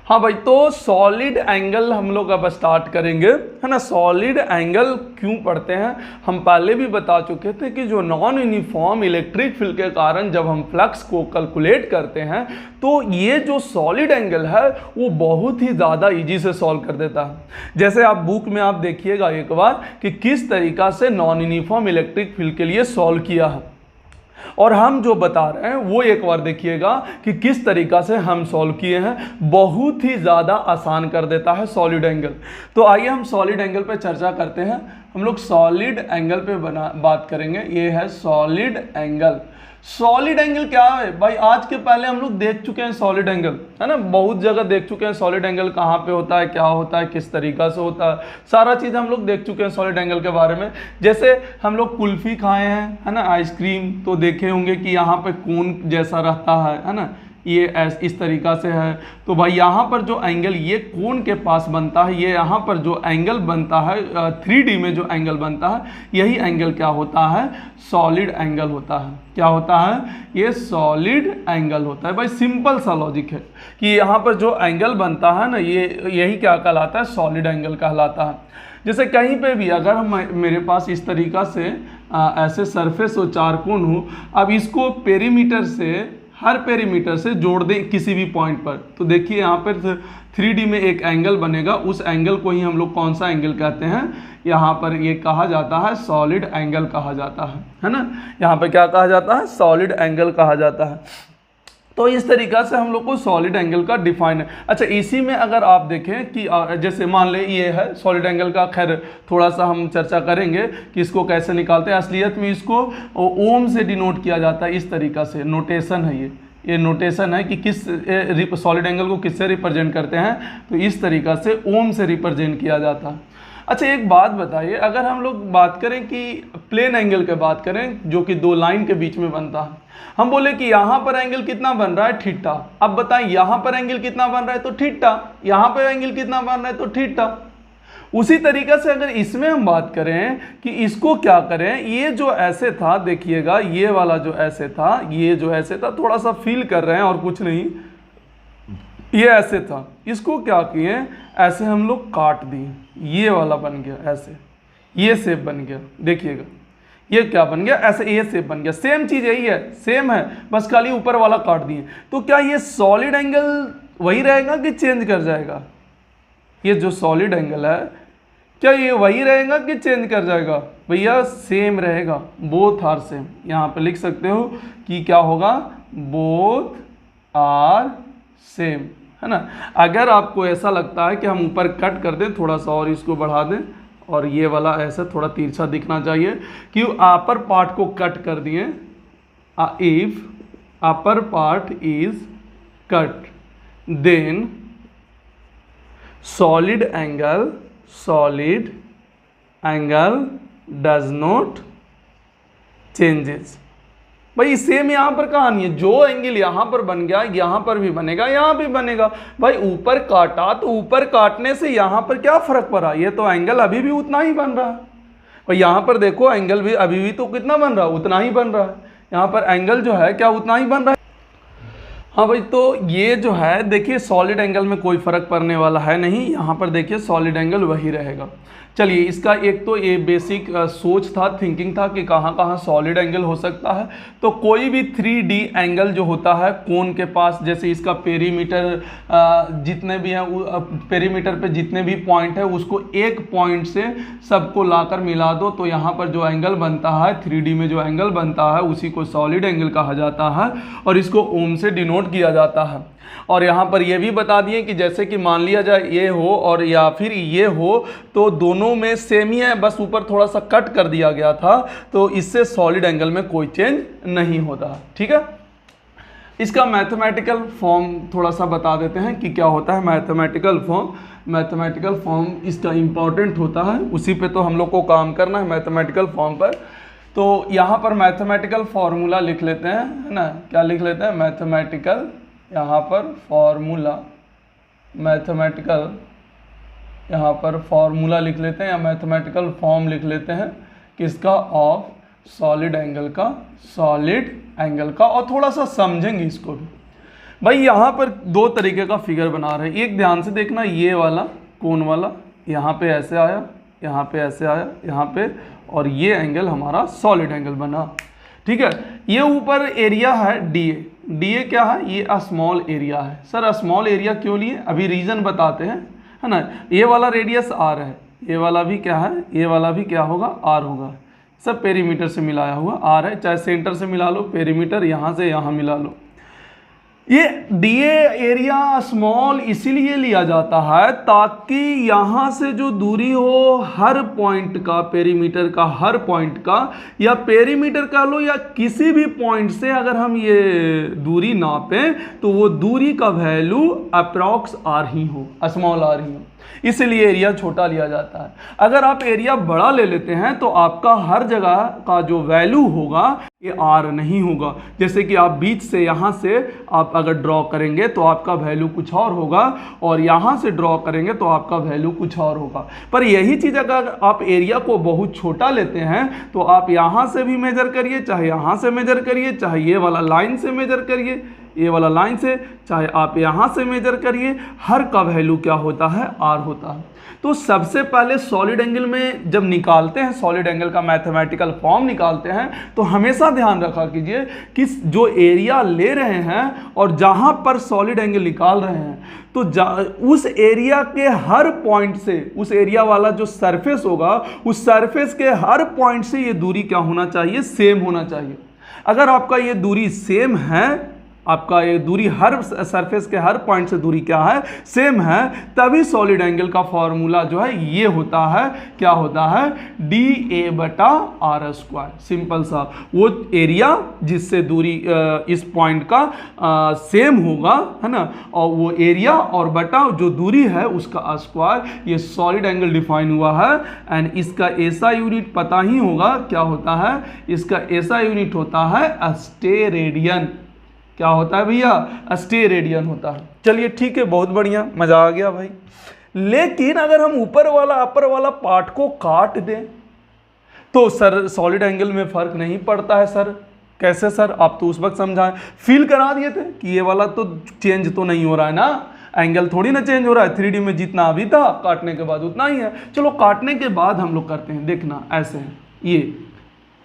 हाँ भाई, तो सॉलिड एंगल हम लोग अब स्टार्ट करेंगे, है ना। सॉलिड एंगल क्यों पढ़ते हैं, हम पहले भी बता चुके थे कि जो नॉन यूनिफॉर्म इलेक्ट्रिक फील्ड के कारण जब हम फ्लक्स को कैलकुलेट करते हैं तो ये जो सॉलिड एंगल है वो बहुत ही ज़्यादा इजी से सॉल्व कर देता है। जैसे आप बुक में आप देखिएगा एक बार कि किस तरीक़ा से नॉन यूनिफॉर्म इलेक्ट्रिक फील्ड के लिए सॉल्व किया है, और हम जो बता रहे हैं वो एक बार देखिएगा कि किस तरीका से हम सॉल्व किए हैं। बहुत ही ज़्यादा आसान कर देता है सॉलिड एंगल। तो आइए हम सॉलिड एंगल पे चर्चा करते हैं। हम लोग सॉलिड एंगल पे बात करेंगे। ये है सॉलिड एंगल। सॉलिड एंगल क्या है भाई, आज के पहले हम लोग देख चुके हैं सॉलिड एंगल, है ना, बहुत जगह देख चुके हैं सॉलिड एंगल कहाँ पे होता है, क्या होता है, किस तरीका से होता है, सारा चीज़ हम लोग देख चुके हैं सॉलिड एंगल के बारे में। जैसे हम लोग कुल्फ़ी खाए हैं, है ना, आइसक्रीम, तो देखे होंगे कि यहाँ पे कोन जैसा रहता है ना, ये इस तरीका से है। तो भाई यहाँ पर जो एंगल ये कोन के पास बनता है, ये यहाँ पर जो एंगल बनता है 3D में जो एंगल बनता है, यही एंगल क्या होता है, सॉलिड एंगल होता है। क्या होता है, ये सॉलिड एंगल होता है। भाई सिंपल सा लॉजिक है कि यहाँ पर जो एंगल बनता है ना, ये यही क्या कहलाता है, सॉलिड एंगल कहलाता है। जैसे कहीं पे भी अगर मेरे पास इस तरीका से ऐसे सरफेस हो, चारकोन हो, अब इसको पेरीमीटर से, हर पेरीमीटर से जोड़ दें किसी भी पॉइंट पर, तो देखिए यहाँ पर 3D में एक एंगल बनेगा। उस एंगल को ही हम लोग कौन सा एंगल कहते हैं, यहाँ पर ये कहा जाता है सॉलिड एंगल कहा जाता है ना। यहाँ पर क्या कहा जाता है, सॉलिड एंगल कहा जाता है। तो इस तरीक़ा से हम लोग को सॉलिड एंगल का डिफाइन है। अच्छा, इसी में अगर आप देखें कि जैसे मान लें ये है सॉलिड एंगल का, खैर थोड़ा सा हम चर्चा करेंगे कि इसको कैसे निकालते हैं। असलियत में इसको ओम से डिनोट किया जाता है, इस तरीक़ा से नोटेशन है ये नोटेशन है कि किस सॉलिड एंगल को किससे रिप्रेजेंट करते हैं, तो इस तरीक़ा से ओम से रिप्रेजेंट किया जाता है। अच्छा एक बात बताइए, अगर हम लोग बात करें कि प्लेन एंगल की बात करें जो कि दो लाइन के बीच में बनता है, हम बोले कि यहाँ पर एंगल कितना बन रहा है, थीटा। अब बताएं यहाँ पर एंगल कितना बन रहा है, तो थीटा। यहाँ पर एंगल कितना बन रहा है, तो थीटा। उसी तरीके से अगर इसमें हम बात करें कि इसको क्या करें, ये जो ऐसे था देखिएगा, ये वाला जो ऐसे था, ये जो ऐसे था, थोड़ा सा फील कर रहे हैं और कुछ नहीं, ये ऐसे था, इसको क्या किए, ऐसे हम लोग काट दिए, ये वाला बन गया ऐसे, ये शेप बन गया। देखिएगा ये क्या बन गया, ऐसे ये शेप बन गया। सेम चीज यही है, सेम है, बस खाली ऊपर वाला काट दिए। तो क्या ये सॉलिड एंगल वही रहेगा कि चेंज कर जाएगा? ये जो सॉलिड एंगल है क्या ये वही रहेगा कि चेंज कर जाएगा? भैया सेम रहेगा, बोथ आर सेम। यहाँ पे लिख सकते हो कि क्या होगा, बोथ आर सेम, है ना। अगर आपको ऐसा लगता है कि हम ऊपर कट कर दें, थोड़ा सा और इसको बढ़ा दें और ये वाला ऐसा थोड़ा तिरछा दिखना चाहिए कि अपर पार्ट को कट कर दिए, if upper part is cut then solid angle does not changes। भाई सेम यहाँ पर कहानी है, जो एंगल यहाँ पर बन गया यहाँ पर भी बनेगा, यहाँ भी बनेगा। भाई ऊपर काटा तो ऊपर काटने से यहाँ पर क्या फर्क पड़ा, ये तो एंगल अभी भी उतना ही बन रहा है। भाई यहाँ पर देखो एंगल भी अभी भी तो कितना बन रहा है, उतना ही बन रहा है। यहाँ पर एंगल जो है क्या उतना ही बन रहा है। हाँ भाई, तो ये जो है देखिए सॉलिड एंगल में कोई फर्क पड़ने वाला है नहीं, यहाँ पर देखिए सॉलिड एंगल वही रहेगा। चलिए इसका एक तो ये बेसिक सोच था, थिंकिंग था कि कहाँ कहाँ सॉलिड एंगल हो सकता है। तो कोई भी 3D एंगल जो होता है कोन के पास, जैसे इसका पेरीमीटर जितने भी हैं, पेरीमीटर पे जितने भी पॉइंट है उसको एक पॉइंट से सबको लाकर मिला दो, तो यहाँ पर जो एंगल बनता है 3D में जो एंगल बनता है उसी को सॉलिड एंगल कहा जाता है और इसको ओम से डिनोट किया जाता है। और यहाँ पर यह भी बता दिए कि जैसे कि मान लिया जाए ये हो और या फिर ये हो, तो दोनों में सेम ही है, बस ऊपर थोड़ा सा कट कर दिया गया था, तो इससे सॉलिड एंगल में कोई चेंज नहीं होता। ठीक है, इसका मैथमेटिकल फॉर्म थोड़ा सा बता देते हैं कि क्या होता है मैथमेटिकल फॉर्म। मैथमेटिकल फॉर्म इसका इम्पॉर्टेंट होता है, उसी पे तो हम लोग को काम करना है, मैथमेटिकल फॉर्म पर। तो यहाँ पर मैथमेटिकल फार्मूला लिख लेते हैं, है ना, क्या लिख लेते हैं, मैथमेटिकल, यहाँ पर फॉर्मूला, मैथमेटिकल यहाँ पर फॉर्मूला लिख लेते हैं या मैथमेटिकल फॉर्म लिख लेते हैं किसका, ऑफ सॉलिड एंगल का, सॉलिड एंगल का। और थोड़ा सा समझेंगे इसको भी। भाई यहाँ पर दो तरीके का फिगर बना रहे हैं, एक ध्यान से देखना, ये वाला कोन वाला यहाँ पे ऐसे आया, यहाँ पे ऐसे आया, यहाँ पे, और ये एंगल हमारा सॉलिड एंगल बना। ठीक है, ये ऊपर एरिया है डीए क्या है, ये स्मॉल एरिया है। सर स्मॉल एरिया क्यों लिए, अभी रीजन बताते हैं, है ना। ये वाला रेडियस आर है, ये वाला भी क्या है, ये वाला भी क्या होगा, आर होगा। सब पेरीमीटर से मिलाया हुआ आर है, चाहे सेंटर से मिला लो पेरीमीटर, यहाँ से यहाँ मिला लो। ये डीए एरिया स्मॉल इसीलिए लिया जाता है ताकि यहाँ से जो दूरी हो हर पॉइंट का, पेरीमीटर का हर पॉइंट का, या पेरीमीटर का लो या किसी भी पॉइंट से अगर हम ये दूरी नापें तो वो दूरी का वैल्यू अप्रॉक्स आर ही हो, स्मॉल आर ही हो, इसलिए एरिया छोटा लिया जाता है। अगर आप एरिया बड़ा ले लेते हैं तो आपका हर जगह का जो वैल्यू होगा ये आर नहीं होगा। जैसे कि आप बीच से यहाँ से आप अगर ड्रॉ करेंगे तो आपका वैल्यू कुछ और होगा, और यहाँ से ड्रॉ करेंगे तो आपका वैल्यू कुछ और होगा। पर यही चीज़ अगर आप एरिया को बहुत छोटा लेते हैं तो आप यहाँ से भी मेजर करिए, चाहे यहाँ से मेजर करिए, चाहे ये वाला लाइन से मेजर करिए, ये वाला लाइन से, चाहे आप यहाँ से मेजर करिए, हर का वैल्यू क्या होता है, आर होता है। तो सबसे पहले सॉलिड एंगल में जब निकालते हैं, सॉलिड एंगल का मैथमेटिकल फॉर्म निकालते हैं, तो हमेशा ध्यान रखा कीजिए कि जो एरिया ले रहे हैं और जहाँ पर सॉलिड एंगल निकाल रहे हैं तो उस एरिया के हर पॉइंट से, उस एरिया वाला जो सरफेस होगा उस सरफेस के हर पॉइंट से ये दूरी क्या होना चाहिए, सेम होना चाहिए। अगर आपका ये दूरी सेम है, आपका ये दूरी हर सरफेस के हर पॉइंट से दूरी क्या है, सेम है, तभी सॉलिड एंगल का फॉर्मूला जो है ये होता है, क्या होता है, DA/r²। सिंपल सा, वो एरिया जिससे दूरी इस पॉइंट का सेम होगा, है ना, और वो एरिया और बटा जो दूरी है उसका स्क्वायर, ये सॉलिड एंगल डिफाइन हुआ है। एंड इसका ऐसा यूनिट पता ही होगा क्या होता है, इसका ऐसा यूनिट होता है स्टेरेडियन। क्या होता है भैया, स्टेरेडियन होता है। चलिए ठीक है, बहुत बढ़िया, मजा आ गया भाई। लेकिन अगर हम ऊपर वाला अपर वाला पार्ट को काट दें तो सर सॉलिड एंगल में फर्क नहीं पड़ता है सर। कैसे सर, आप तो उस वक्त समझाएं, फील करा दिए थे कि ये वाला तो चेंज तो नहीं हो रहा है ना, एंगल थोड़ी ना चेंज हो रहा है, 3D में जितना अभी था काटने के बाद उतना ही है। चलो काटने के बाद हम लोग करते हैं, देखना ऐसे है,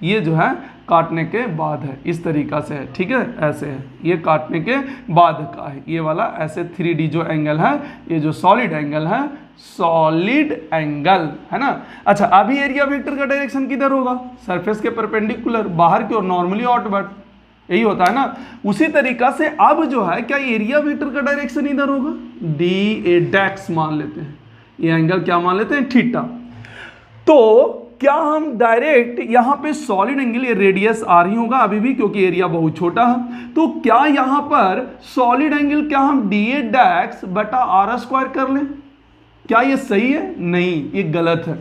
ये जो है काटने के बाद है, इस तरीका से है, ठीक है, ऐसे है, ये काटने के बाद का है, ये वाला ऐसे 3D जो एंगल है, ये जो सॉलिड एंगल है, सॉलिड एंगल है ना। अच्छा, अभी एरिया वेक्टर का डायरेक्शन किधर होगा, सरफेस के परपेंडिकुलर, बाहर की ओर, नॉर्मली आउटवर्ड, यही होता है ना। उसी तरीका से अब जो है क्या एरिया वेक्टर का डायरेक्शन इधर होगा, DA' मान लेते हैं, ये एंगल क्या मान लेते हैं, थीटा। तो क्या हम डायरेक्ट यहाँ पे सॉलिड एंगल, ये रेडियस आर ही होगा अभी भी क्योंकि एरिया बहुत छोटा है, तो क्या यहाँ पर सॉलिड एंगल क्या हम DA'/r² कर लें, क्या ये सही है, नहीं, ये गलत है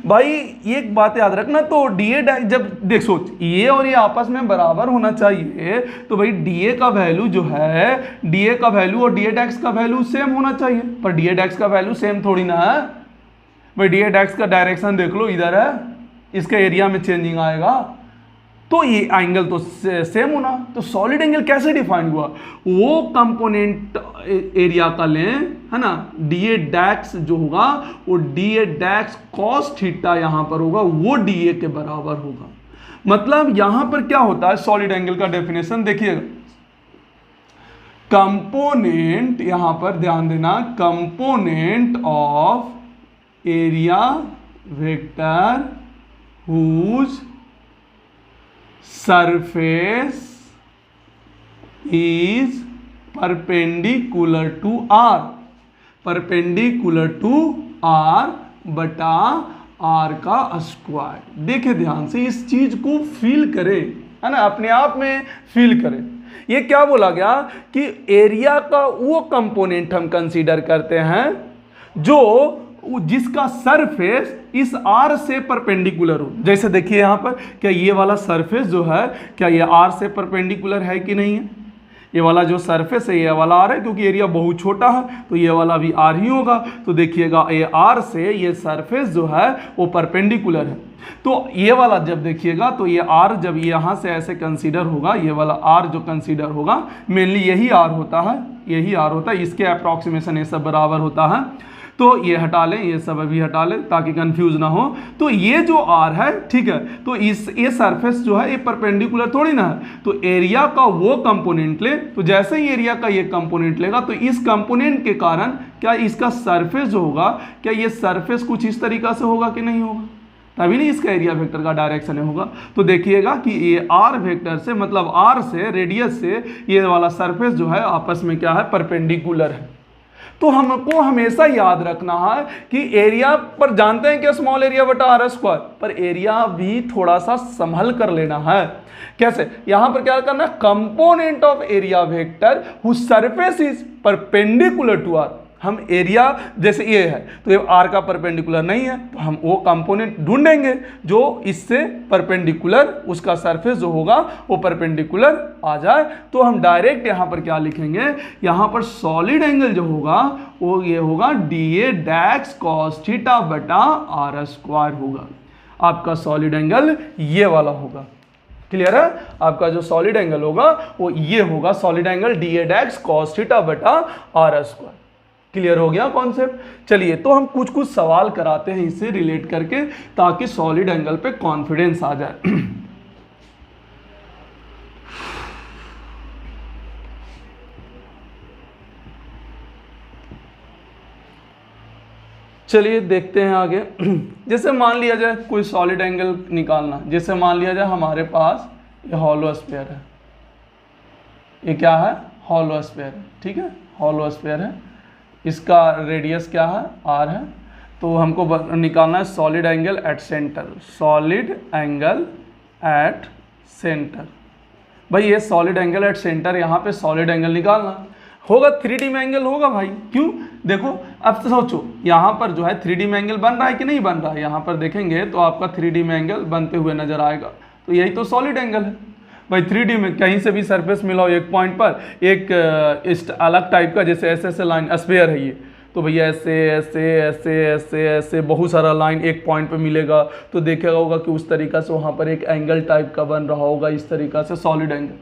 भाई। एक बात याद रखना, तो DA' जब देख सोच, ये और ये आपस में बराबर होना चाहिए, तो भाई DA का वैल्यू जो है, DA का वैल्यू और DA' का वैल्यू सेम होना चाहिए, पर DA' का वैल्यू सेम थोड़ी ना है भाई। DA' का डायरेक्शन देख लो, इधर है, इसका एरिया में चेंजिंग आएगा, तो ये एंगल तो सेम होना। तो सॉलिड एंगल कैसे डिफाइन हुआ, वो कंपोनेंट एरिया का लें, है ना, DA' जो होगा वो DA' cos थीटा यहां पर होगा, वो DA के बराबर होगा। मतलब यहां पर क्या होता है, सॉलिड एंगल का डेफिनेशन देखिएगा, कंपोनेंट, यहां पर ध्यान देना, component of area vector whose surface is perpendicular to R, perpendicular to R बटा R का स्क्वायर। देखे ध्यान से, इस चीज को फील करें, है ना, अपने आप में फील करें। ये क्या बोला गया कि एरिया का वो कंपोनेंट हम कंसीडर करते हैं जो जिसका सरफेस इस R से परपेंडिकुलर हो। जैसे देखिए यहाँ पर, क्या ये वाला सरफेस जो है, क्या ये R से परपेंडिकुलर है कि नहीं है, ये वाला जो सरफेस है ये वाला R है, क्योंकि एरिया बहुत छोटा है तो ये वाला भी R ही होगा। तो देखिएगा ये R से ये सरफेस जो है वो परपेंडिकुलर है, तो ये वाला जब देखिएगा तो ये R जब यहाँ से ऐसे कंसीडर होगा, ये वाला R जो कंसीडर होगा, मेनली यही R होता है, यही R होता है, इसके अप्रॉक्सीमेशन ये सब बराबर होता है। तो ये हटा लें, ये सब अभी हटा लें ताकि कंफ्यूज ना हो। तो ये जो R है, ठीक है, तो ये सरफेस जो है ये परपेंडिकुलर थोड़ी ना है, तो एरिया का वो कंपोनेंट ले, तो जैसे ही एरिया का ये कंपोनेंट लेगा तो इस कंपोनेंट के कारण क्या इसका सरफेस जो होगा, क्या ये सरफेस कुछ इस तरीका से होगा कि नहीं होगा, तभी नहीं इसका एरिया वेक्टर का डायरेक्शन होगा। तो देखिएगा कि ये R वेक्टर से, मतलब R से, रेडियस से ये वाला सरफेस जो है आपस में क्या है, परपेंडिकुलर है। तो हमको हमेशा याद रखना है कि एरिया पर जानते हैं कि स्मॉल एरिया बटा R², पर एरिया भी थोड़ा सा संभल कर लेना है। कैसे, यहां पर क्या करना है, component of area vector whose surface is perpendicular to R। हम एरिया जैसे ये है तो ये R का परपेंडिकुलर नहीं है, तो हम वो कंपोनेंट ढूंढेंगे जो इससे परपेंडिकुलर, उसका सरफेस जो होगा वो परपेंडिकुलर आ जाए। तो हम डायरेक्ट यहाँ पर क्या लिखेंगे, यहाँ पर सॉलिड एंगल जो होगा वो ये होगा DA' cos थीटा बटा R² होगा। आपका सॉलिड एंगल ये वाला होगा, क्लियर है, आपका जो सॉलिड एंगल होगा वो ये होगा, solid angle DA' cos theta बटा R²। क्लियर हो गया कॉन्सेप्ट। चलिए तो हम कुछ कुछ सवाल कराते हैं इससे रिलेट करके, ताकि सॉलिड एंगल पे कॉन्फिडेंस आ जाए। चलिए देखते हैं आगे। जैसे मान लिया जाए कोई सॉलिड एंगल निकालना, जैसे मान लिया जाए हमारे पास ये हॉलो स्फीयर है, ये क्या है, हॉलो स्फीयर है, ठीक है, हॉलो स्फीयर है, इसका रेडियस क्या है, आर है। तो हमको निकालना है solid angle at centre, solid angle at centre. भाई ये सॉलिड एंगल एट सेंटर, यहाँ पे सॉलिड एंगल निकालना होगा, 3D में एंगल होगा भाई। क्यों, देखो अब तो सोचो यहाँ पर जो है 3D में एंगल बन रहा है कि नहीं बन रहा है, यहाँ पर देखेंगे तो आपका 3D में एंगल बनते हुए नजर आएगा, तो यही तो सॉलिड एंगल है भाई। 3D में कहीं से भी सरफेस मिलाओ एक पॉइंट पर, एक अलग टाइप का, जैसे ऐसे लाइन स्फीयर है ये, तो भैया ऐसे ऐसे ऐसे ऐसे ऐसे बहुत सारा लाइन एक पॉइंट पे मिलेगा, तो देखेगा होगा कि उस तरीक़ा से वहाँ पर एक एंगल टाइप का बन रहा होगा, इस तरीक़ा से सॉलिड एंगल।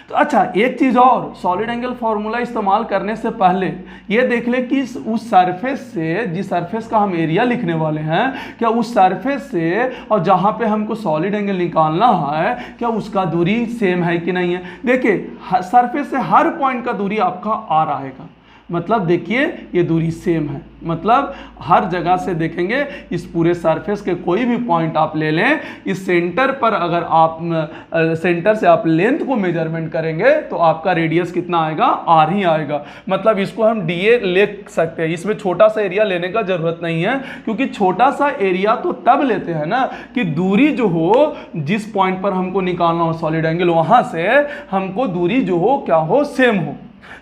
तो अच्छा एक चीज़ और, सॉलिड एंगल फार्मूला इस्तेमाल करने से पहले ये देख ले कि उस सरफेस से, जिस सरफेस का हम एरिया लिखने वाले हैं, क्या उस सरफेस से और जहाँ पे हमको सॉलिड एंगल निकालना है, क्या उसका दूरी सेम है कि नहीं है। देखिए सरफेस से हर पॉइंट का दूरी आपका आर आएगा, मतलब देखिए ये दूरी सेम है, मतलब हर जगह से देखेंगे इस पूरे सरफेस के कोई भी पॉइंट आप ले लें, इस सेंटर पर अगर आप सेंटर से आप लेंथ को मेजरमेंट करेंगे तो आपका रेडियस कितना आएगा, आर ही आएगा। मतलब इसको हम डीए ले सकते हैं, इसमें छोटा सा एरिया लेने का जरूरत नहीं है, क्योंकि छोटा सा एरिया तो तब लेते हैं ना कि दूरी जो हो, जिस पॉइंट पर हमको निकालना हो सॉलिड एंगल, वहां से हमको दूरी जो हो क्या हो, सेम हो।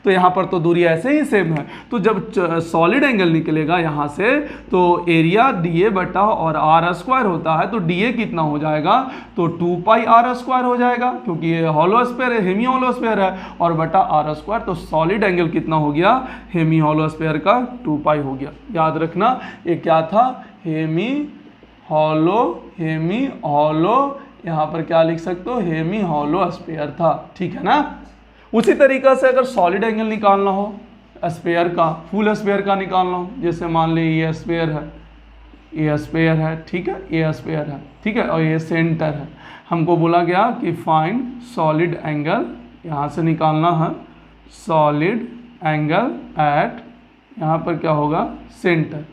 तो यहाँ पर तो दूरी ऐसे ही सेम है, तो जब सॉलिड एंगल निकलेगा यहाँ से, तो एरिया डीए बटा और आर स्क्वायर होता है, तो डीए कितना हो जाएगा, तो 2 पाई आर स्क्वायर हो जाएगा, क्योंकि ये हॉलो स्फीयर है, हेमी हॉलो स्फीयर है, और बटा आर स्क्वायर, तो सॉलिड एंगल कितना हो गया, हेमी हॉलो स्फीयर का 2 पाई हो गया। याद रखना ये क्या था, हेमी हॉलो, यहाँ पर क्या लिख सकते हो, हेमी हॉलो स्फीयर था, ठीक है ना। उसी तरीक़ा से अगर सॉलिड एंगल निकालना हो स्फीयर का, फुल स्फीयर का निकालना हो, जैसे मान ली ये स्फीयर है, ये स्फीयर है, ठीक है, ये स्फीयर है, ठीक है, और ये सेंटर है, हमको बोला गया कि फाइंड सॉलिड एंगल, यहाँ से निकालना है सॉलिड एंगल एट, यहाँ पर क्या होगा, centre,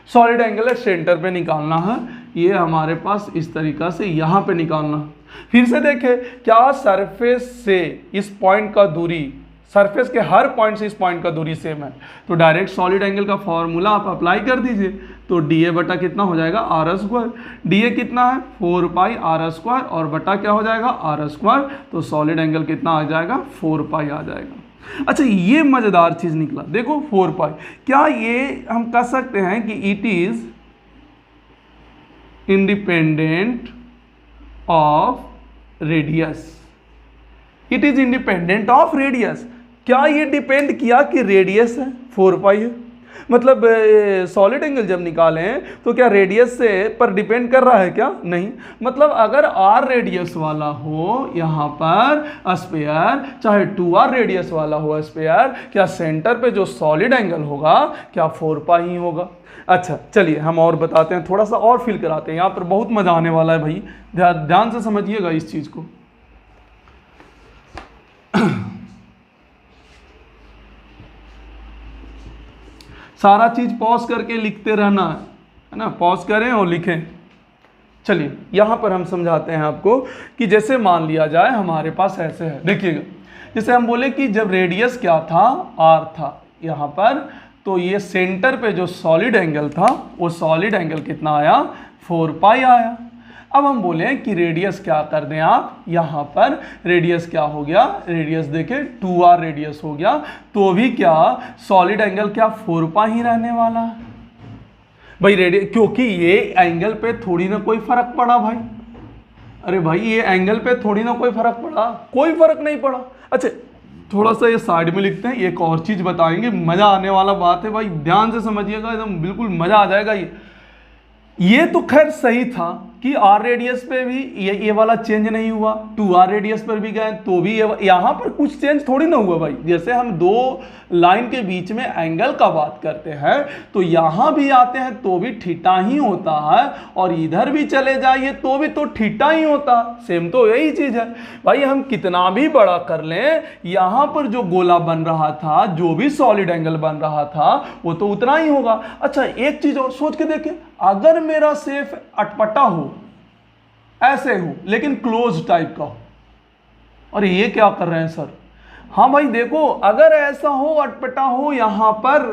solid angle at centre पे निकालना है, ये हमारे पास इस तरीक़ा से यहाँ पे निकालना है। फिर से देखें क्या सरफेस से इस पॉइंट का दूरी, सरफेस के हर पॉइंट से इस पॉइंट का दूरी सेम है, तो डायरेक्ट सॉलिड एंगल का फॉर्मूला आप अप्लाई कर दीजिए, तो डीए बटा कितना हो जाएगा, आर स्क्वायर। डीए कितना है, 4 पाई आर स्क्वायर, और बटा क्या हो जाएगा, आर स्क्वायर, तो सॉलिड एंगल कितना आ जाएगा, 4 पाई आ जाएगा। अच्छा ये मजेदार चीज निकला, देखो 4 पाई, क्या ये हम कह सकते हैं कि it is independent of radius, it is independent of radius. क्या ये डिपेंड किया कि रेडियस है 4 पाई है, मतलब सॉलिड एंगल जब निकालें तो क्या रेडियस से पर डिपेंड कर रहा है क्या, नहीं। मतलब अगर आर रेडियस वाला हो यहाँ पर स्फीयर, चाहे 2r रेडियस वाला हो स्फीयर, क्या सेंटर पे जो सॉलिड एंगल होगा क्या 4 पाई ही होगा। अच्छा चलिए हम और बताते हैं, थोड़ा सा और फील कराते हैं, यहाँ पर बहुत मजा आने वाला है भाई, ध्यान से समझिएगा इस चीज को। सारा चीज पॉज करके लिखते रहना है ना, पॉज करें और लिखें। चलिए यहां पर हम समझाते हैं आपको कि जैसे मान लिया जाए हमारे पास ऐसे है, देखिएगा जैसे हम बोले कि जब रेडियस क्या था, आर था यहाँ पर, तो ये सेंटर पे जो सॉलिड एंगल था वो सॉलिड एंगल कितना आया, 4 पाई आया। अब हम बोले कि रेडियस क्या कर दें आप, यहाँ पर रेडियस क्या हो गया, रेडियस देखें 2r रेडियस हो गया, तो भी क्या सॉलिड एंगल क्या 4 पाई ही रहने वाला है भाई रेडियस, क्योंकि ये एंगल पे थोड़ी ना कोई फर्क पड़ा भाई, अरे भाई ये एंगल पे थोड़ी ना कोई फर्क पड़ा, कोई फर्क नहीं पड़ा। अच्छा थोड़ा सा ये साइड में लिखते हैं, एक और चीज बताएंगे, मजा आने वाला बात है भाई, ध्यान से समझिएगा, एकदम बिल्कुल मजा आ जाएगा। ये तो खैर सही था कि आर रेडियस पे भी ये वाला चेंज नहीं हुआ, 2r रेडियस पर भी गए तो भी यहाँ पर कुछ चेंज थोड़ी ना हुआ भाई। जैसे हम दो लाइन के बीच में एंगल का बात करते हैं तो यहाँ भी आते हैं तो भी थीटा ही होता है, और इधर भी चले जाइए तो भी तो थीटा ही होता, सेम तो यही चीज है भाई। हम कितना भी बड़ा कर लें, यहाँ पर जो गोला बन रहा था, जो भी सॉलिड एंगल बन रहा था वो तो उतना ही होगा। अच्छा एक चीज और सोच के देखें, अगर मेरा शेप अटपटा हो, ऐसे हो लेकिन क्लोज टाइप का हो, और ये क्या कर रहे हैं सर, हाँ भाई देखो, अगर ऐसा हो अटपटा हो यहाँ पर,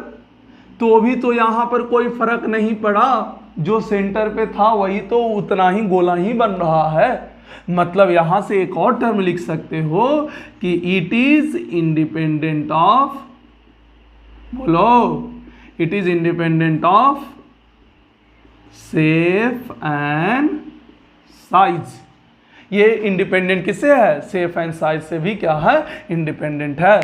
तो भी तो यहाँ पर कोई फर्क नहीं पड़ा, जो सेंटर पे था वही तो उतना ही गोला ही बन रहा है। मतलब यहां से एक और टर्म लिख सकते हो कि इट इज इंडिपेंडेंट ऑफ, बोलो, it is independent of shape and size. ये इंडिपेंडेंट किससे है? शेप एंड साइज से भी क्या है? इंडिपेंडेंट है।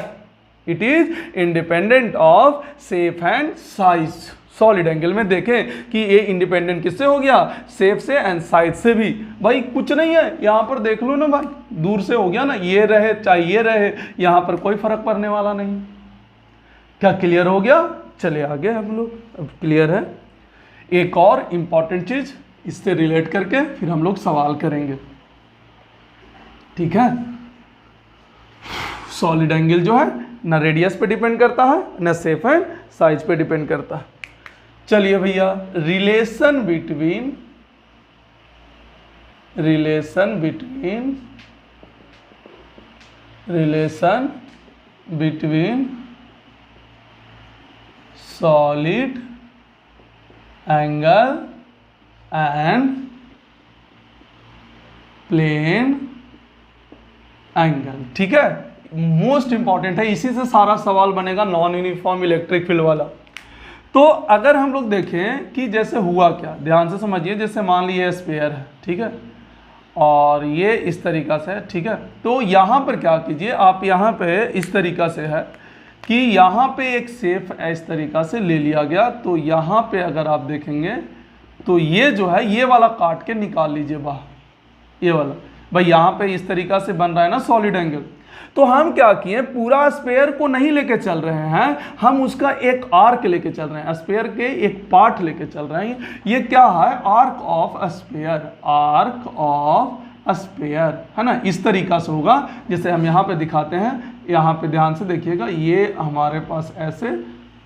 It is independent of shape and size. Solid angle में देखें कि ये इंडिपेंडेंट किससे हो गया? शेप से एंड साइज से भी। भाई कुछ नहीं है, यहां पर देख लो ना भाई, दूर से हो गया ना, ये रहे चाहे ये रहे, यहां पर कोई फर्क पड़ने वाला नहीं। क्या क्लियर हो गया? चले आगे हम लोग, अब क्लियर है। एक और इंपॉर्टेंट चीज इससे रिलेट करके फिर हम लोग सवाल करेंगे, ठीक है। सॉलिड एंगल जो है ना रेडियस पे डिपेंड करता है, ना शेप एंड साइज पे डिपेंड करता है। चलिए भैया, relation between solid angle and plane angle, ठीक है, मोस्ट इंपॉर्टेंट है। इसी से सारा सवाल बनेगा नॉन यूनिफॉर्म इलेक्ट्रिक फील्ड वाला। तो अगर हम लोग देखें कि जैसे हुआ क्या, ध्यान से समझिए। जैसे मान लीजिए स्फीयर है, ठीक है, और ये इस तरीका से है, ठीक है। तो यहाँ पर क्या कीजिए आप, यहाँ पे इस तरीका से है कि यहाँ पे एक शेप इस तरीका से ले लिया गया। तो यहाँ पे अगर आप देखेंगे तो ये जो है ये वाला काट के निकाल लीजिए बाहर, ये वाला। भाई यहाँ पे इस तरीका से बन रहा है ना सॉलिड एंगल। तो हम क्या किए, पूरा स्फीयर को नहीं लेके चल रहे हैं, हम उसका एक आर्क लेके चल रहे हैं, स्फीयर के एक पार्ट लेके चल रहे हैं। ये क्या है? Arc of sphere, arc of sphere, है ना। इस तरीका से होगा जैसे हम यहाँ पे दिखाते हैं। यहाँ पे ध्यान से देखिएगा, ये हमारे पास ऐसे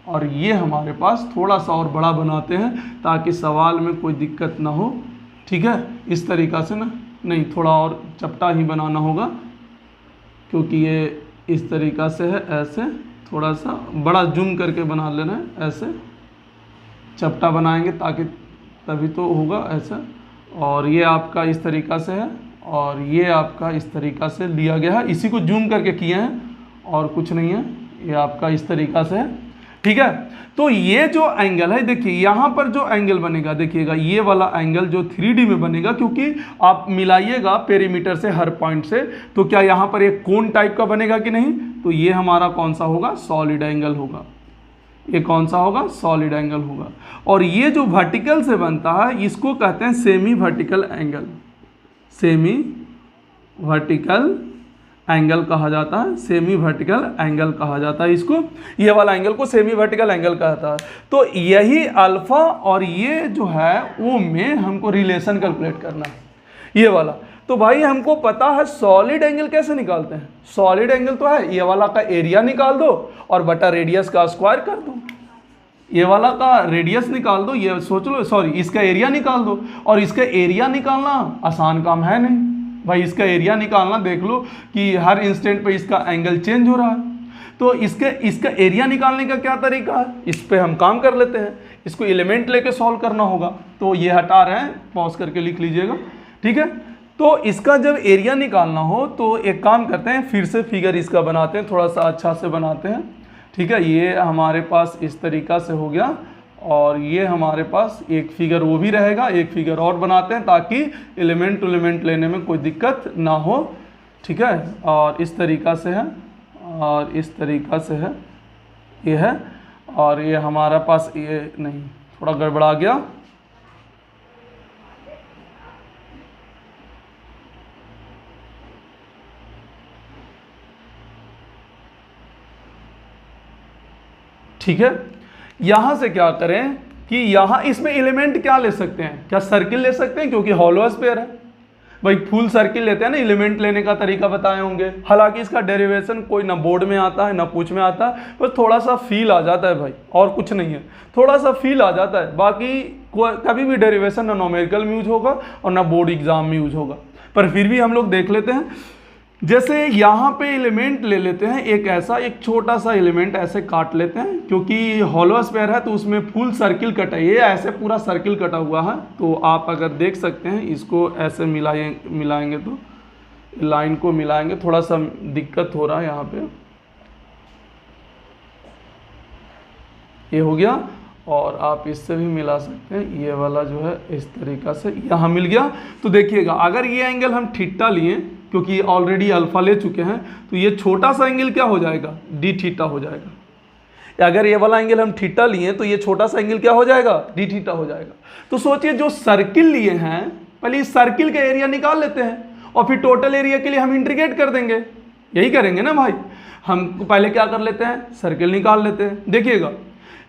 और ये हमारे पास थोड़ा सा और बड़ा बनाते हैं ताकि सवाल में कोई दिक्कत ना हो, ठीक है। इस तरीका से ना, नहीं थोड़ा और चपटा ही बनाना होगा क्योंकि ये इस तरीका से है, ऐसे थोड़ा सा बड़ा जूम करके बना लेना है, ऐसे चपटा बनाएंगे ताकि तभी तो होगा ऐसा। और ये आपका इस तरीका से है और ये आपका इस तरीका से लिया गया है, इसी को जूम करके किए हैं और कुछ नहीं है। ये आपका इस तरीका से है, ठीक है। तो ये जो एंगल है, देखिए यहाँ पर जो एंगल बनेगा, देखिएगा ये वाला एंगल जो 3D में बनेगा, क्योंकि आप मिलाइएगा पेरीमीटर से हर पॉइंट से, तो क्या यहाँ पर एक कोन टाइप का बनेगा कि नहीं? तो ये हमारा कौन सा होगा? सॉलिड एंगल होगा। ये कौन सा होगा? सॉलिड एंगल होगा। और ये जो वर्टिकल से बनता है इसको कहते हैं semi vertical angle, semi vertical angle कहा जाता है, सेमी वर्टिकल एंगल कहा जाता है इसको। ये वाला एंगल को सेमी वर्टिकल एंगल कहता है। तो यही अल्फा और ये जो है वो में हमको रिलेशन कैलकुलेट करना है, ये वाला। तो भाई हमको पता है सॉलिड एंगल कैसे निकालते हैं। सॉलिड एंगल तो है, ये वाला का एरिया निकाल दो और बटा रेडियस का स्क्वायर कर दो। ये वाला का रेडियस निकाल दो, ये सोच लो, सॉरी इसका एरिया निकाल दो। और इसका एरिया निकालना आसान काम है नहीं भाई, इसका एरिया निकालना देख लो कि हर इंस्टेंट पे इसका एंगल चेंज हो रहा है। तो इसका एरिया निकालने का क्या तरीका है, इस पे हम काम कर लेते हैं। इसको एलिमेंट लेके सॉल्व करना होगा, तो ये हटा रहे हैं, पॉज करके लिख लीजिएगा, ठीक है। तो इसका जब एरिया निकालना हो तो एक काम करते हैं, फिर से फिगर इसका बनाते हैं, थोड़ा सा अच्छा से बनाते हैं, ठीक है। ये हमारे पास इस तरीका से हो गया और ये हमारे पास एक फिगर वो भी रहेगा, एक फिगर और बनाते हैं ताकि एलिमेंट टू एलिमेंट लेने में कोई दिक्कत ना हो, ठीक है। और इस तरीका से है और इस तरीका से है, ये है। और ये हमारा पास ये नहीं, थोड़ा गड़बड़ा गया, ठीक है। यहां से क्या करें कि यहां इसमें एलिमेंट क्या ले सकते हैं, क्या सर्किल ले सकते हैं, क्योंकि हॉलो स्फीयर है। भाई फुल सर्किल लेते हैं ना, एलिमेंट लेने का तरीका बताए होंगे। हालांकि इसका डेरिवेशन कोई ना बोर्ड में आता है ना कुछ में आता है, बस थोड़ा सा फील आ जाता है भाई, और कुछ नहीं है, थोड़ा सा फील आ जाता है। बाकी कभी भी डेरिवेशन ना न्यूमेरिकल में यूज होगा और ना बोर्ड एग्जाम में यूज होगा, पर फिर भी हम लोग देख लेते हैं जैसे यहाँ पे एलिमेंट ले लेते हैं, एक ऐसा एक छोटा सा एलिमेंट ऐसे काट लेते हैं, क्योंकि हॉलो स्फीयर है तो उसमें फुल सर्किल कटा है, ये ऐसे पूरा सर्किल कटा हुआ है। तो आप अगर देख सकते हैं इसको ऐसे मिलाएंगे तो लाइन को मिलाएंगे, थोड़ा सा दिक्कत हो रहा है यहाँ पे, ये हो गया। और आप इससे भी मिला सकते हैं, ये वाला जो है इस तरीक़ा से यहाँ मिल गया। तो देखिएगा अगर ये एंगल हम थीटा लिए, क्योंकि ऑलरेडी अल्फा ले चुके हैं, तो ये छोटा सा एंगल क्या हो जाएगा, डी थीटा हो जाएगा। अगर ये वाला एंगल हम थीटा लिए तो ये छोटा सा एंगल क्या हो जाएगा, डी थीटा हो जाएगा। तो सोचिए जो सर्किल लिए हैं, पहले इस सर्किल का एरिया निकाल लेते हैं और फिर टोटल एरिया के लिए हम इंटीग्रेट कर देंगे, यही करेंगे ना भाई। हम पहले क्या कर लेते हैं, सर्किल निकाल लेते हैं। देखिएगा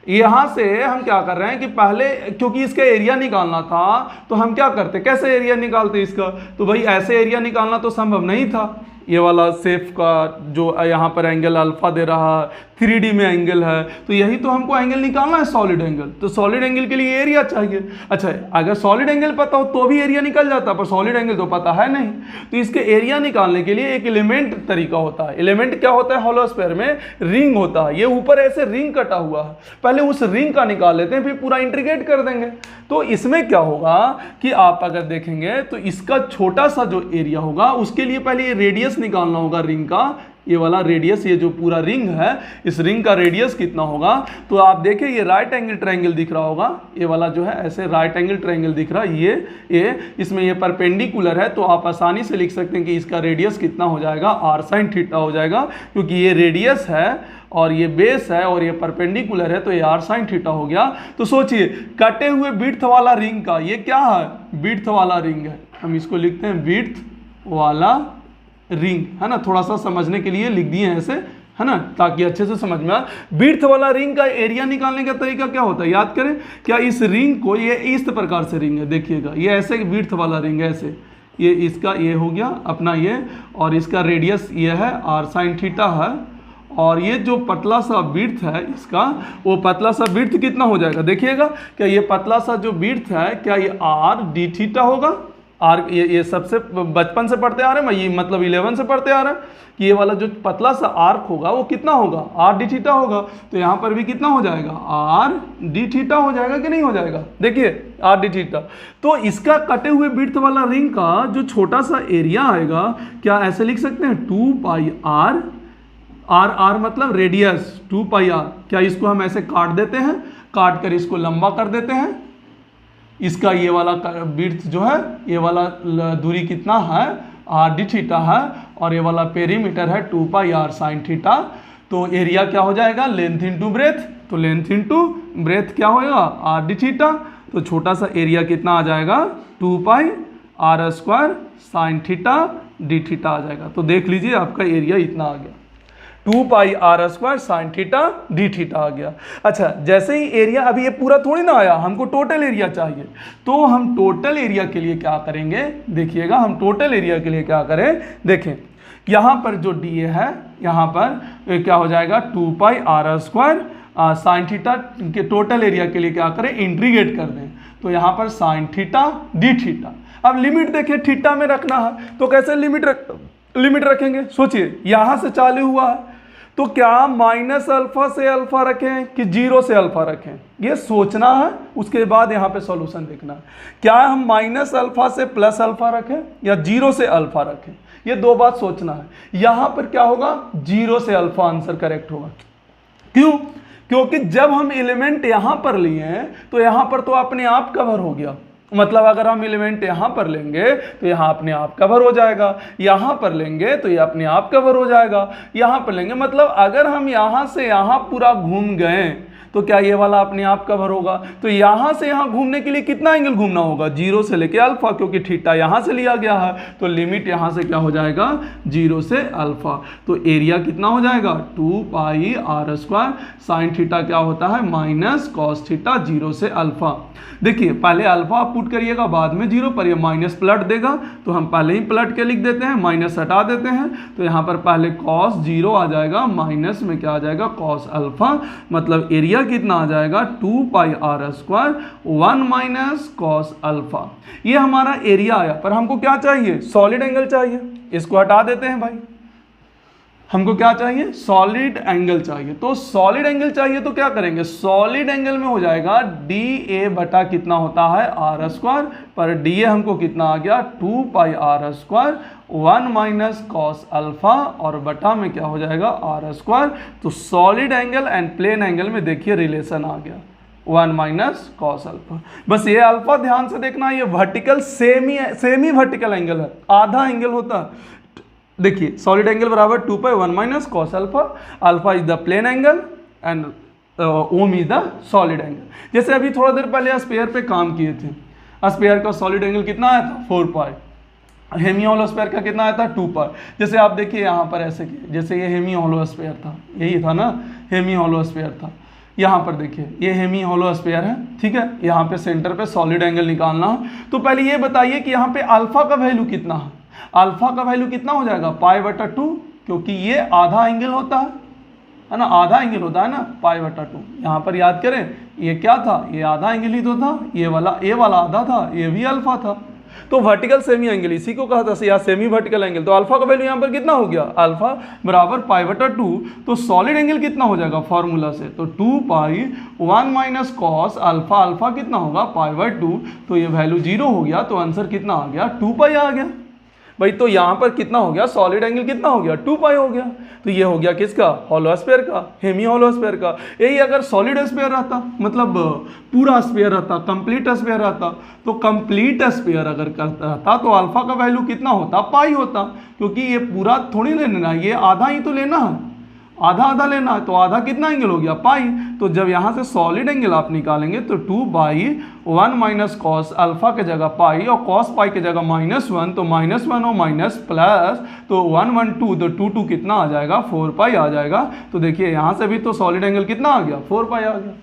यहाँ से हम क्या कर रहे हैं कि पहले क्योंकि इसका एरिया निकालना था तो हम क्या करते, कैसे एरिया निकालते इसका, तो भाई ऐसे एरिया निकालना तो संभव नहीं था। ये वाला सेफ का जो यहाँ पर एंगल अल्फा दे रहा है, 3D में एंगल है, तो यही तो हमको एंगल निकालना है, सॉलिड एंगल। तो सॉलिड एंगल के लिए एरिया चाहिए। अच्छा, अगर सॉलिड एंगल पता हो तो भी एरिया निकल जाता, पर सॉलिड एंगल तो पता है नहीं। तो इसके एरिया निकालने के लिए एक एलिमेंट तरीका होता है। एलिमेंट क्या होता है, हॉलो स्फीयर में रिंग होता है, ये ऊपर ऐसे रिंग कटा हुआ है, पहले उस रिंग का निकाल लेते हैं, फिर पूरा इंटीग्रेट कर देंगे। तो इसमें क्या होगा कि आप अगर देखेंगे तो इसका छोटा सा जो एरिया होगा उसके लिए पहले ये रेडियस निकालना होगा रिंग का, ये वाला रेडियस, ये जो पूरा रिंग है इस रिंग का रेडियस कितना होगा। तो आप देखिए ये राइट एंगल ट्रायंगल दिख रहा होगा, ये वाला जो है ऐसे राइट एंगल ट्रायंगल दिख रहा है, ये इसमें ये परपेंडिकुलर है, तो आप आसानी से लिख सकते हैं कि इसका रेडियस कितना हो जाएगा, आर साइन थीटा हो जाएगा, क्योंकि ये रेडियस है और ये बेस है और ये परपेंडिकुलर है, तो ये आर साइन थीटा हो गया। तो सोचिए कटे हुए विड्थ वाला रिंग का ये क्या है, विड्थ वाला रिंग है, हम इसको लिखते हैं विड्थ वाला रिंग, है ना। थोड़ा सा समझने के लिए लिख दिए हैं ऐसे, है ना, ताकि अच्छे से समझ में आए। विड्थ वाला रिंग का एरिया निकालने का तरीका क्या होता है, याद करें। क्या इस रिंग को, ये इस प्रकार से रिंग है, देखिएगा ये ऐसे विड्थ वाला रिंग है, ऐसे ये इसका ये हो गया अपना ये, और इसका रेडियस ये है आर साइन थीटा है, और ये जो पतला सा विड्थ है इसका, वो पतला सा विड्थ कितना हो जाएगा, देखिएगा। क्या ये पतला सा जो विड्थ है, क्या ये आर डी थीटा होगा। आर ये सबसे बचपन से पढ़ते आ रहे हैं, ये मतलब 11 से पढ़ते आ रहे हैं कि ये वाला जो पतला सा आर्क होगा वो कितना होगा, आर डी थीटा होगा। तो यहाँ पर भी कितना हो जाएगा, आर डी थीटा हो जाएगा कि नहीं हो जाएगा, देखिए आर डी थीटा। तो इसका कटे हुए विड्थ वाला रिंग का जो छोटा सा एरिया आएगा, क्या ऐसे लिख सकते हैं 2 पाई आर, आर मतलब रेडियस 2 पाई आर। क्या इसको हम ऐसे काट देते हैं, काट कर इसको लंबा कर देते हैं, इसका ये वाला विड्थ जो है, ये वाला दूरी कितना है, आर डी थीटा है, और ये वाला पेरीमीटर है 2 पाई आर साइन थीटा। तो एरिया क्या हो जाएगा, लेंथ इंटू ब्रेथ, तो लेंथ इंटू ब्रेथ क्या होगा, आर डी थीटा। तो छोटा सा एरिया कितना आ जाएगा, 2 pi r square sine theta d theta आ जाएगा। तो देख लीजिए आपका एरिया इतना आ गया, 2 pi r square sine theta d theta आ गया। अच्छा, जैसे ही एरिया, अभी ये पूरा थोड़ी ना आया, हमको टोटल एरिया चाहिए, तो हम टोटल एरिया के लिए क्या करेंगे, देखिएगा हम टोटल एरिया के लिए क्या करें, देखें यहाँ पर जो डी ए है, यहाँ पर क्या हो जाएगा 2 pi r square sine theta के टोटल एरिया के लिए क्या करें, इंटीग्रेट कर दें। तो यहाँ पर साइन थीटा डी थीटा। अब लिमिट देखें, थीटा में रखना है तो कैसे लिमिट रखेंगे, सोचिए यहाँ से चालू हुआ है, तो क्या माइनस अल्फा से अल्फा रखें कि 0 से अल्फा रखें, ये सोचना है। उसके बाद यहाँ पे सॉल्यूशन देखना है, क्या हम माइनस अल्फा से प्लस अल्फा रखें या 0 से अल्फा रखें, ये दो बात सोचना है। यहाँ पर क्या होगा, 0 से अल्फा आंसर करेक्ट होगा। क्यों, क्योंकि जब हम एलिमेंट यहाँ पर लिए हैं तो यहाँ पर तो अपने आप कवर हो गया, मतलब अगर हम एलिमेंट यहाँ पर लेंगे तो यहाँ अपने आप कवर हो जाएगा, यहाँ पर लेंगे तो ये अपने आप कवर हो जाएगा, यहाँ पर लेंगे मतलब अगर हम यहाँ से यहाँ पूरा घूम गए तो क्या ये वाला अपने आप कवर होगा। तो यहाँ से यहाँ घूमने के लिए कितना एंगल घूमना होगा, 0 से लेके अल्फा, क्योंकि थीटा यहाँ से लिया गया है, तो लिमिट यहाँ से क्या हो जाएगा 0 से अल्फा। तो एरिया कितना हो जाएगा 2 pi r square sine theta क्या होता है माइनस कॉस थीटा 0 से अल्फा। देखिए पहले अल्फा आप पुट करिएगा, बाद में 0 पर ये माइनस पलट देगा, तो हम पहले ही पलट के लिख देते हैं, माइनस हटा देते हैं, तो यहाँ पर पहले कॉस 0 आ जाएगा, माइनस में क्या आ जाएगा कॉस अल्फा, मतलब एरिया कितना आ जाएगा 2 pi r square 1 minus cos alpha. ये हमारा एरिया आया, पर हमको क्या चाहिए, सॉलिड एंगल चाहिए। इसको हटा देते हैं भाई, हमको क्या चाहिए, सॉलिड एंगल चाहिए। तो सॉलिड एंगल चाहिए तो क्या करेंगे, सॉलिड एंगल में हो जाएगा डी ए बटा कितना होता है आर स्क्वायर, पर डी ए हमको कितना आ गया 2 pi r square 1 minus cos alpha और बटा में क्या हो जाएगा आर स्क्वायर। तो solid angle and plane angle में देखिए रिलेशन आ गया 1 माइनस कॉस अल्फा। बस ये अल्फा ध्यान से देखना, ये वर्टिकल सेमी वर्टिकल एंगल है, आधा एंगल होता है। देखिए सॉलिड एंगल बराबर 2 pi 1 minus cos alpha, alpha is the plane angle and ohm is the solid angle. जैसे अभी थोड़ा देर पहले स्फीयर पे काम किए थे, स्फीयर का सॉलिड एंगल कितना आया था 4 पाई, हेमी हॉलो स्फीयर का कितना आया था 2 पाई। जैसे आप देखिए यहाँ पर ऐसे किए, जैसे ये हेमी हॉलो स्फीयर था, यही था ना हेमी हॉलो स्फीयर था, यहाँ पर देखिए ये हेमी हॉलो स्फीयर है, ठीक है। यहाँ पे सेंटर पे सॉलिड एंगल निकालना है, तो पहले ये बताइए कि यहाँ पे अल्फा का वैल्यू कितना है, अल्फा का वैल्यू कितना हो जाएगा पाई बटा 2, क्योंकि ये आधा एंगल होता है ना, आधा एंगल होता है ना पाई बटा 2। यहाँ पर याद करें ये क्या था, ये आधा एंगल ही तो था, ये वाला आधा था, ये भी अल्फा था। तो वर्टिकल सेमी एंगल इसी को कहा था या सेमी वर्टिकल एंगल। तो अल्फा का वैल्यू यहाँ पर कितना हो गया, अल्फा बराबर पाई बटा 2। तो सॉलिड एंगल कितना हो जाएगा फॉर्मूला से, तो 2 pi 1 minus cos alpha, alpha कितना होगा पाई बाई 2, तो ये वैल्यू 0 हो गया, तो आंसर कितना आ गया 2 पाई आ गया भाई। तो यहाँ पर कितना हो गया, सॉलिड एंगल कितना हो गया 2 पाई हो गया। तो ये हो गया किसका, हॉलो स्फीयर का, हेमी हॉलो स्फीयर का। यही अगर सॉलिड स्फीयर रहता, मतलब पूरा स्फीयर रहता, कंप्लीट स्फीयर रहता, तो कंप्लीट स्फीयर अगर करता रहता तो अल्फा का वैल्यू कितना होता, पाई होता, क्योंकि ये पूरा थोड़ी लेना, ये आधा ही तो लेना है, आधा आधा लेना है, तो आधा कितना एंगल हो गया पाई। तो जब यहाँ से सॉलिड एंगल आप निकालेंगे तो 2 बाई 1 माइनस कॉस अल्फा के जगह पाई और कॉस पाई के जगह -1, तो -1 और माइनस प्लस, तो 1 1 2, तो 2 2 कितना आ जाएगा 4 पाई आ जाएगा। तो देखिए यहाँ से भी तो सॉलिड एंगल कितना आ गया 4 पाई आ गया।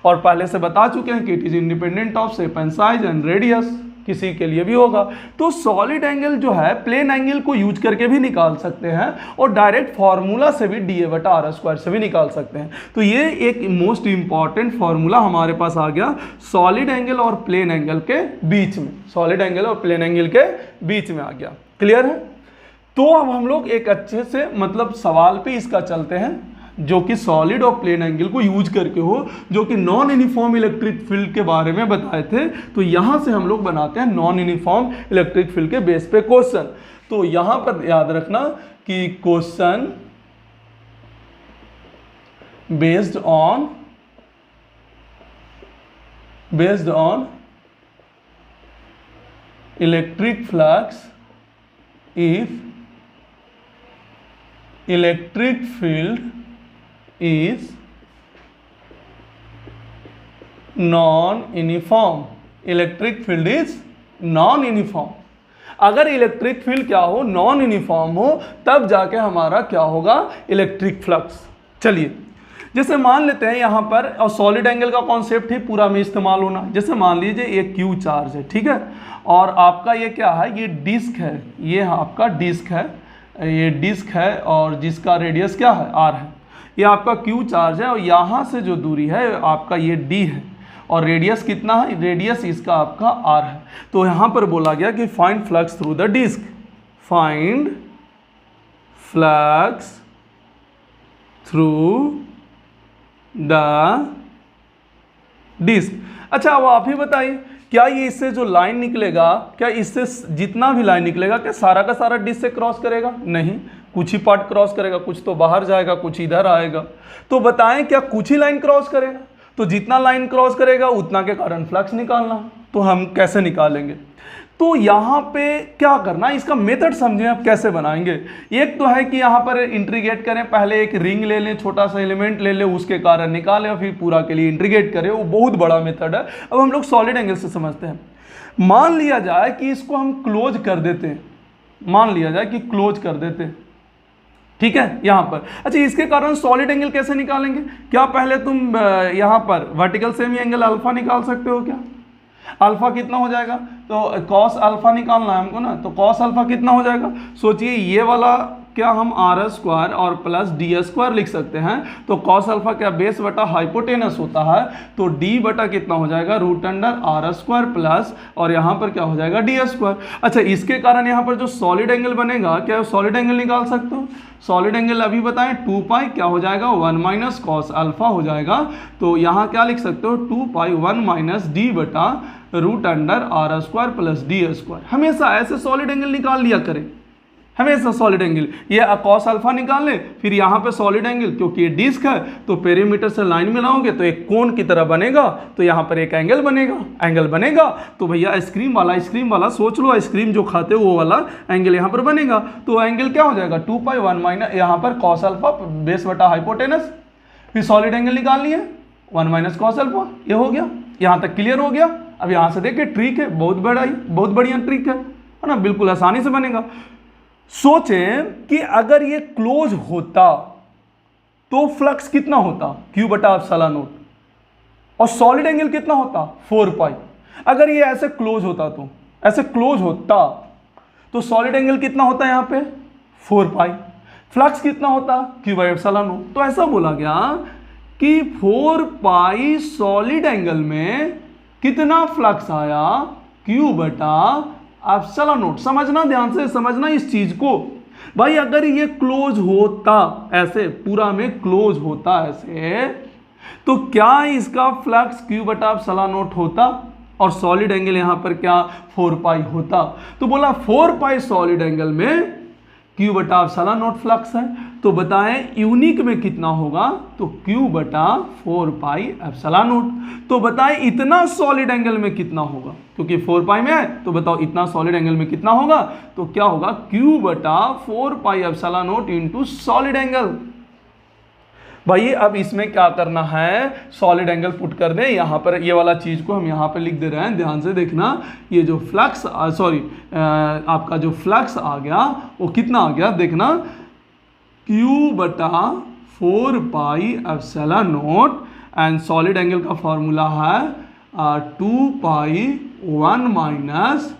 और पहले से बता चुके हैं कि it is independent of shape and size and radius, किसी के लिए भी होगा। तो सॉलिड एंगल जो है प्लेन एंगल को यूज करके भी निकाल सकते हैं और डायरेक्ट फार्मूला से भी डी ए बटा आर स्क्वायर से भी निकाल सकते हैं। तो ये एक मोस्ट इंपॉर्टेंट फार्मूला हमारे पास आ गया सॉलिड एंगल और प्लेन एंगल के बीच में, सॉलिड एंगल और प्लेन एंगल के बीच में आ गया। क्लियर है। तो अब हम लोग एक अच्छे से मतलब सवाल पे इसका चलते हैं जो कि सॉलिड और प्लेन एंगल को यूज करके हो, जो कि नॉन यूनिफॉर्म इलेक्ट्रिक फील्ड के बारे में बताए थे। तो यहां से हम लोग बनाते हैं नॉन यूनिफॉर्म इलेक्ट्रिक फील्ड के बेस पे क्वेश्चन। तो यहां पर याद रखना कि question based on electric flux if electric field is non-uniform, electric field is non uniform. अगर इलेक्ट्रिक फील्ड क्या हो, नॉन यूनिफॉर्म हो, तब जाके हमारा क्या होगा इलेक्ट्रिक फ्लक्स। चलिए जैसे मान लेते हैं यहाँ पर, और सॉलिड एंगल का कॉन्सेप्ट ही पूरा में इस्तेमाल होना। जैसे मान लीजिए ये क्यू चार्ज है, ठीक है, और आपका ये क्या है, ये डिस्क है, ये आपका डिस्क है, ये डिस्क है और जिसका रेडियस क्या है आर है। ये आपका क्यू चार्ज है और यहाँ से जो दूरी है आपका ये डी है और रेडियस कितना है, रेडियस इसका आपका आर है। तो यहाँ पर बोला गया कि find flux through the disc, find flux through the disc. अच्छा वो आप ही बताइए, क्या ये इससे जो लाइन निकलेगा, क्या इससे जितना भी लाइन निकलेगा क्या सारा का सारा डिस्क से क्रॉस करेगा? नहीं, कुछ ही पार्ट क्रॉस करेगा, कुछ तो बाहर जाएगा, कुछ इधर आएगा। तो बताएं क्या कुछ ही लाइन क्रॉस करेगा? तो जितना लाइन क्रॉस करेगा उतना के कारण फ्लक्स निकालना। तो हम कैसे निकालेंगे? तो यहाँ पे क्या करना, इसका मेथड समझें आप कैसे बनाएंगे। एक तो है कि यहाँ पर इंटीग्रेट करें, पहले एक रिंग ले लें, छोटा सा एलिमेंट ले लें, उसके कारण निकालें और फिर पूरा के लिए इंटीग्रेट करें। वो बहुत बड़ा मेथड है। अब हम लोग सॉलिड एंगल से समझते हैं। मान लिया जाए कि इसको हम क्लोज कर देते हैं, मान लिया जाए कि क्लोज कर देते हैं, ठीक है यहाँ पर। अच्छा इसके कारण सॉलिड एंगल कैसे निकालेंगे? क्या पहले तुम यहाँ पर वर्टिकल सेमी एंगल अल्फा निकाल सकते हो क्या? अल्फा कितना हो जाएगा? तो कॉस अल्फा निकालना है हमको ना, तो कॉस अल्फा कितना हो जाएगा? सोचिए ये वाला क्या हम आर स्क्वायर और प्लस डी स्क्वायर लिख सकते हैं? तो कॉस अल्फा क्या बेस बटा हाइपोटेनस होता है, तो डी बटा कितना हो जाएगा root under R square plus और यहाँ पर क्या हो जाएगा डी स्क्वायर। अच्छा, इसके कारण यहाँ पर जो सॉलिड एंगल बनेगा, क्या सॉलिड एंगल निकाल सकते हो? सॉलिड एंगल अभी बताएं 2 पाई क्या हो जाएगा 1 माइनस कॉस अल्फा हो जाएगा। तो यहाँ क्या लिख सकते हो 2 पाई 1 माइनस डी बटा root under R square plus D square. हमेशा ऐसे सॉलिड एंगल निकाल लिया करें, हमेशा सॉलिड एंगल। ये कॉस अल्फा निकाल ले, फिर यहाँ पे सॉलिड एंगल, क्योंकि ये डिस्क है तो पेरीमीटर से लाइन मिलाओगे तो एक कोन की तरह बनेगा, तो यहाँ पर एक एंगल बनेगा। तो भैया आइसक्रीम वाला सोच लो, आइसक्रीम जो खाते हो वो वाला एंगल यहाँ पर बनेगा। तो एंगल क्या हो जाएगा 2 पाई 1 माइनस यहाँ पर कॉस अल्फा बेस बटा हाइपोटेनस, फिर सॉलिड एंगल निकाल लिए 1 माइनस कॉस अल्फा। ये हो गया, यहाँ तक क्लियर हो गया। अब यहाँ से देखिए ट्रिक है, बहुत बढ़िया ट्रिक है ना, बिल्कुल आसानी से बनेगा। सोचें कि अगर ये क्लोज होता तो फ्लक्स कितना होता Q बटा एप्सिलॉन नॉट, और सॉलिड एंगल कितना होता 4 पाई। अगर ये ऐसे क्लोज होता तो सॉलिड एंगल कितना होता यहाँ पे 4 पाई, फ्लक्स कितना होता Q बाई एप्सिलॉन नॉट। तो ऐसा बोला गया कि 4 पाई सॉलिड एंगल में कितना फ्लक्स आया Q बटा एप्सिलॉन नॉट। समझना, ध्यान से समझना इस चीज को भाई। अगर ये क्लोज होता ऐसे, पूरा में क्लोज होता ऐसे, तो क्या इसका फ्लक्स Q बटा एप्सिलॉन नॉट होता और सॉलिड एंगल यहां पर क्या 4 पाई होता। तो बोला 4 पाई सॉलिड एंगल में Q बटा एप्सिलॉन नॉट फ्लक्स है, तो बताएं यूनिक में कितना होगा, तो Q बटा 4 पाई एप्सिलॉन नॉट। तो बताएं इतना सॉलिड एंगल में कितना होगा, क्योंकि 4 पाई में है, तो बताओ इतना सॉलिड एंगल में कितना होगा, तो क्या होगा Q बटा 4 pi epsilon naught into solid angle. भाई अब इसमें क्या करना है, सॉलिड एंगल पुट कर दें यहाँ पर, ये वाला चीज़ को हम यहाँ पर लिख दे रहे हैं, ध्यान से देखना। ये जो फ्लक्स आपका जो फ्लक्स आ गया वो कितना आ गया देखना, Q बटा 4 pi epsilon naught, and solid angle का फॉर्मूला है 2 पाई 1 माइनस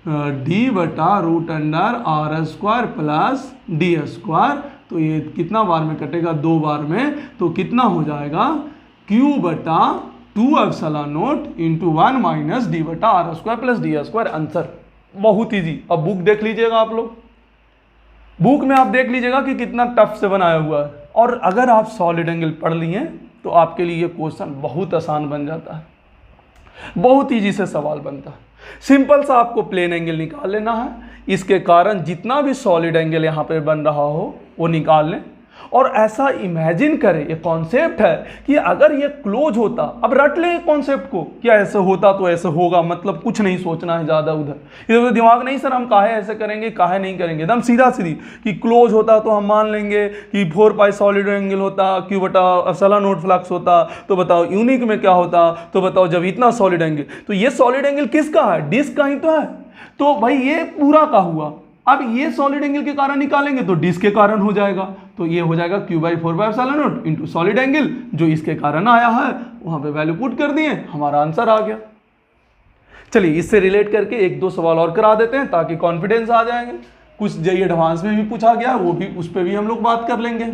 डी बटा root under R square plus D square. तो ये कितना बार में कटेगा 2 बार में, तो कितना हो जाएगा Q बटा 2 epsilon naught into 1 minus D बटा r square plus D square. Answer बहुत इजी। अब बुक देख लीजिएगा आप लोग, बुक में आप देख लीजिएगा कि कितना टफ से बनाया हुआ है, और अगर आप सॉलिड एंगल पढ़ लिए तो आपके लिए ये क्वेश्चन बहुत आसान बन जाता है, बहुत इजी से सवाल बनता है। सिंपल सा आपको प्लेन एंगल निकाल लेना है, इसके कारण जितना भी सॉलिड एंगल यहाँ पे बन रहा हो वो निकाल लें, और ऐसा इमेजिन करें, ये कॉन्सेप्ट है कि अगर ये क्लोज होता, अब रट लें कॉन्सेप्ट को, क्या ऐसे होता तो ऐसे होगा, मतलब कुछ नहीं सोचना है ज़्यादा उधर इधर दिमाग नहीं, सर हम काहे ऐसे करेंगे काहे नहीं करेंगे, एकदम सीधा सीधी कि क्लोज होता तो हम मान लेंगे कि 4 पाई सॉलिड एंगल होता, Q बटा एप्सिलॉन नॉट फ्लक्स होता, तो बताओ यूनिक में क्या होता, तो बताओ जब इतना सॉलिड एंगल, तो ये सॉलिड एंगल किसका है, डिस्क का ही तो है, तो भाई ये पूरा का हुआ। अब ये सॉलिड एंगल के कारण निकालेंगे तो डिस्क के कारण हो जाएगा, तो ये हो जाएगा Q by 4 pi epsilon naught into solid angle जो इसके कारण आया है, वहां पे वैल्यू पुट कर दिए, हमारा आंसर आ गया। चलिए इससे रिलेट करके 1-2 सवाल और करा देते हैं ताकि कॉन्फिडेंस आ जाएंगे। कुछ जो एडवांस में भी पूछा गया वो भी, उस पर भी हम लोग बात कर लेंगे।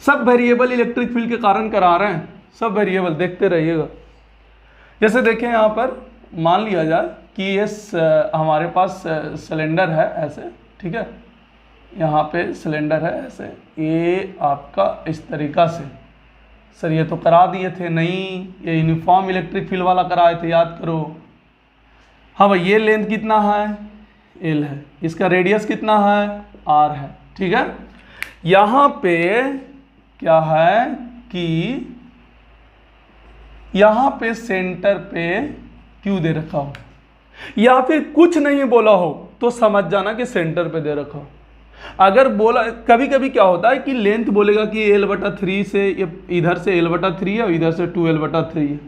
सब वेरिएबल इलेक्ट्रिक फील्ड के कारण करा रहे हैं, सब वेरिएबल देखते रहिएगा। जैसे देखें यहाँ पर मान लिया जाए कि ये हमारे पास सिलेंडर है ऐसे, ठीक है, यहाँ पे सिलेंडर है ऐसे, ये आपका इस तरीका से, सर ये तो करा दिए थे, नहीं ये यूनिफॉर्म इलेक्ट्रिक फील्ड वाला कराए थे, याद करो। हाँ भाई ये लेंथ कितना है L है, इसका रेडियस कितना है R है, ठीक है। यहाँ पे क्या है कि यहाँ पे सेंटर पे Q दे रखा हो, या फिर कुछ नहीं बोला हो तो समझ जाना कि सेंटर पे दे रखा हो। अगर बोला, कभी कभी क्या होता है कि लेंथ बोलेगा कि L/3 से, ये इधर से L/3 है और इधर से 2L/3 है।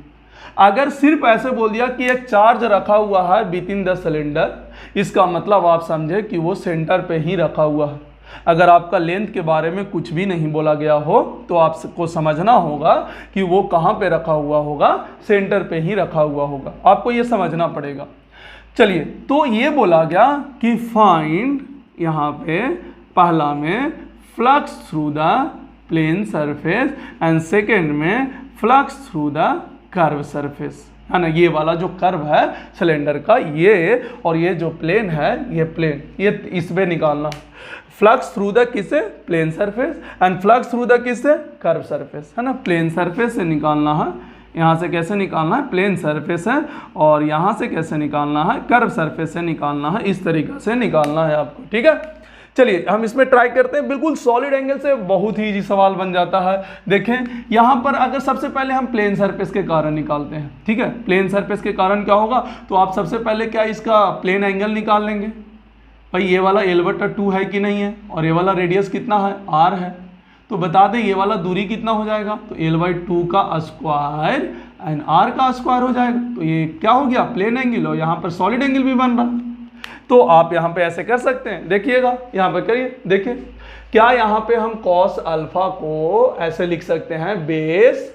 अगर सिर्फ ऐसे बोल दिया कि एक चार्ज रखा हुआ है विद इन द सिलेंडर, इसका मतलब आप समझे कि वो सेंटर पे ही रखा हुआ है। अगर आपका लेंथ के बारे में कुछ भी नहीं बोला गया हो तो आपको समझना होगा कि वो कहाँ पे रखा हुआ होगा, सेंटर पे ही रखा हुआ होगा, आपको ये समझना पड़ेगा। चलिए, तो ये बोला गया कि फाइंड, यहाँ पे पहला में flux through the plane surface and second में flux through the curve surface, है ना। ये वाला जो कर्व है सिलेंडर का, ये और ये जो प्लेन है, ये प्लेन, ये इस पे निकालना। फ्लक्स थ्रू द किससे, plane surface, and flux through the किससे, कर्व सरफेस, है ना। प्लेन सरफेस से निकालना है, यहाँ से कैसे निकालना है, प्लेन सरफेस है, और यहाँ से कैसे निकालना है, कर्व सरफेस से निकालना है, इस तरीके से निकालना है आपको, ठीक है। चलिए हम इसमें ट्राई करते हैं। बिल्कुल सॉलिड एंगल से बहुत ही इजी सवाल बन जाता है। देखें यहाँ पर अगर सबसे पहले हम प्लेन सरफेस के कारण निकालते हैं, ठीक है। प्लेन सरफेस के कारण क्या होगा, तो आप सबसे पहले क्या इसका प्लेन एंगल निकाल लेंगे। भाई ये वाला l/2 है कि नहीं है, और ये वाला रेडियस कितना है, r है, तो बता दें ये वाला दूरी कितना हो जाएगा, तो l/2 का स्क्वायर एंड r का स्क्वायर हो जाएगा। तो ये क्या हो गया, प्लेन एंगल, और यहाँ पर सॉलिड एंगल भी बन रहा है। तो आप यहाँ पे ऐसे कर सकते हैं, देखिएगा यहाँ पे करिए, देखिए क्या यहाँ पे हम कॉस अल्फा को ऐसे लिख सकते हैं, बेस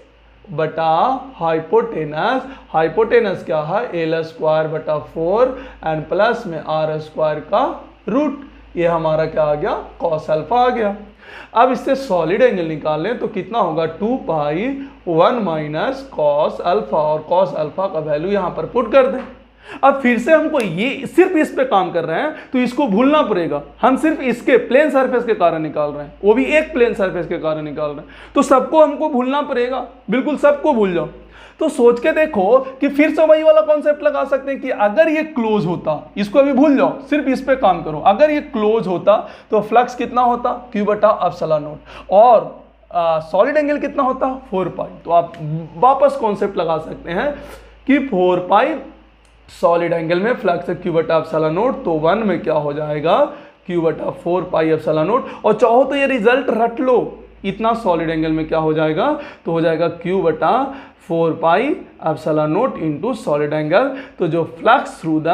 बटा हाइपोटेनस, हाइपोटेनस क्या है, l²/4 एंड प्लस में r² का रूट, ये हमारा क्या आ गया, कॉस अल्फा आ गया। अब इससे सॉलिड एंगल निकाल लें तो कितना होगा, 2π1 - कॉस अल्फा, और कॉस अल्फा का वैल्यू यहाँ पर पुट कर दें। अब फिर से हमको ये सिर्फ इस पे काम कर रहे हैं तो इसको भूलना पड़ेगा, हम सिर्फ इसके प्लेन सरफेस के कारण निकाल रहे हैं, वो भी एक प्लेन सरफेस के कारण निकाल रहे हैं, तो सबको हमको भूलना पड़ेगा, बिल्कुल सबको भूल जाओ। तो सोच के देखो कि फिर से वही वाला कॉन्सेप्ट लगा सकते हैं कि अगर ये क्लोज होता, इसको अभी भूल जाओ, सिर्फ इस पे काम करो, अगर ये क्लोज होता तो फ्लक्स कितना होता, Q/ε0, और सॉलिड एंगल कितना होता, 4π। तो आप वापस कॉन्सेप्ट लगा सकते हैं कि 4π सॉलिड एंगल में फ्लक्स है Q/ε0, तो 1 में क्या हो जाएगा, Q/4πε0, और चाहो तो ये रिजल्ट रट लो, इतना सॉलिड एंगल में क्या हो जाएगा, तो हो जाएगा Q/4πε0 इंटू सॉलिड एंगल। तो जो flux through the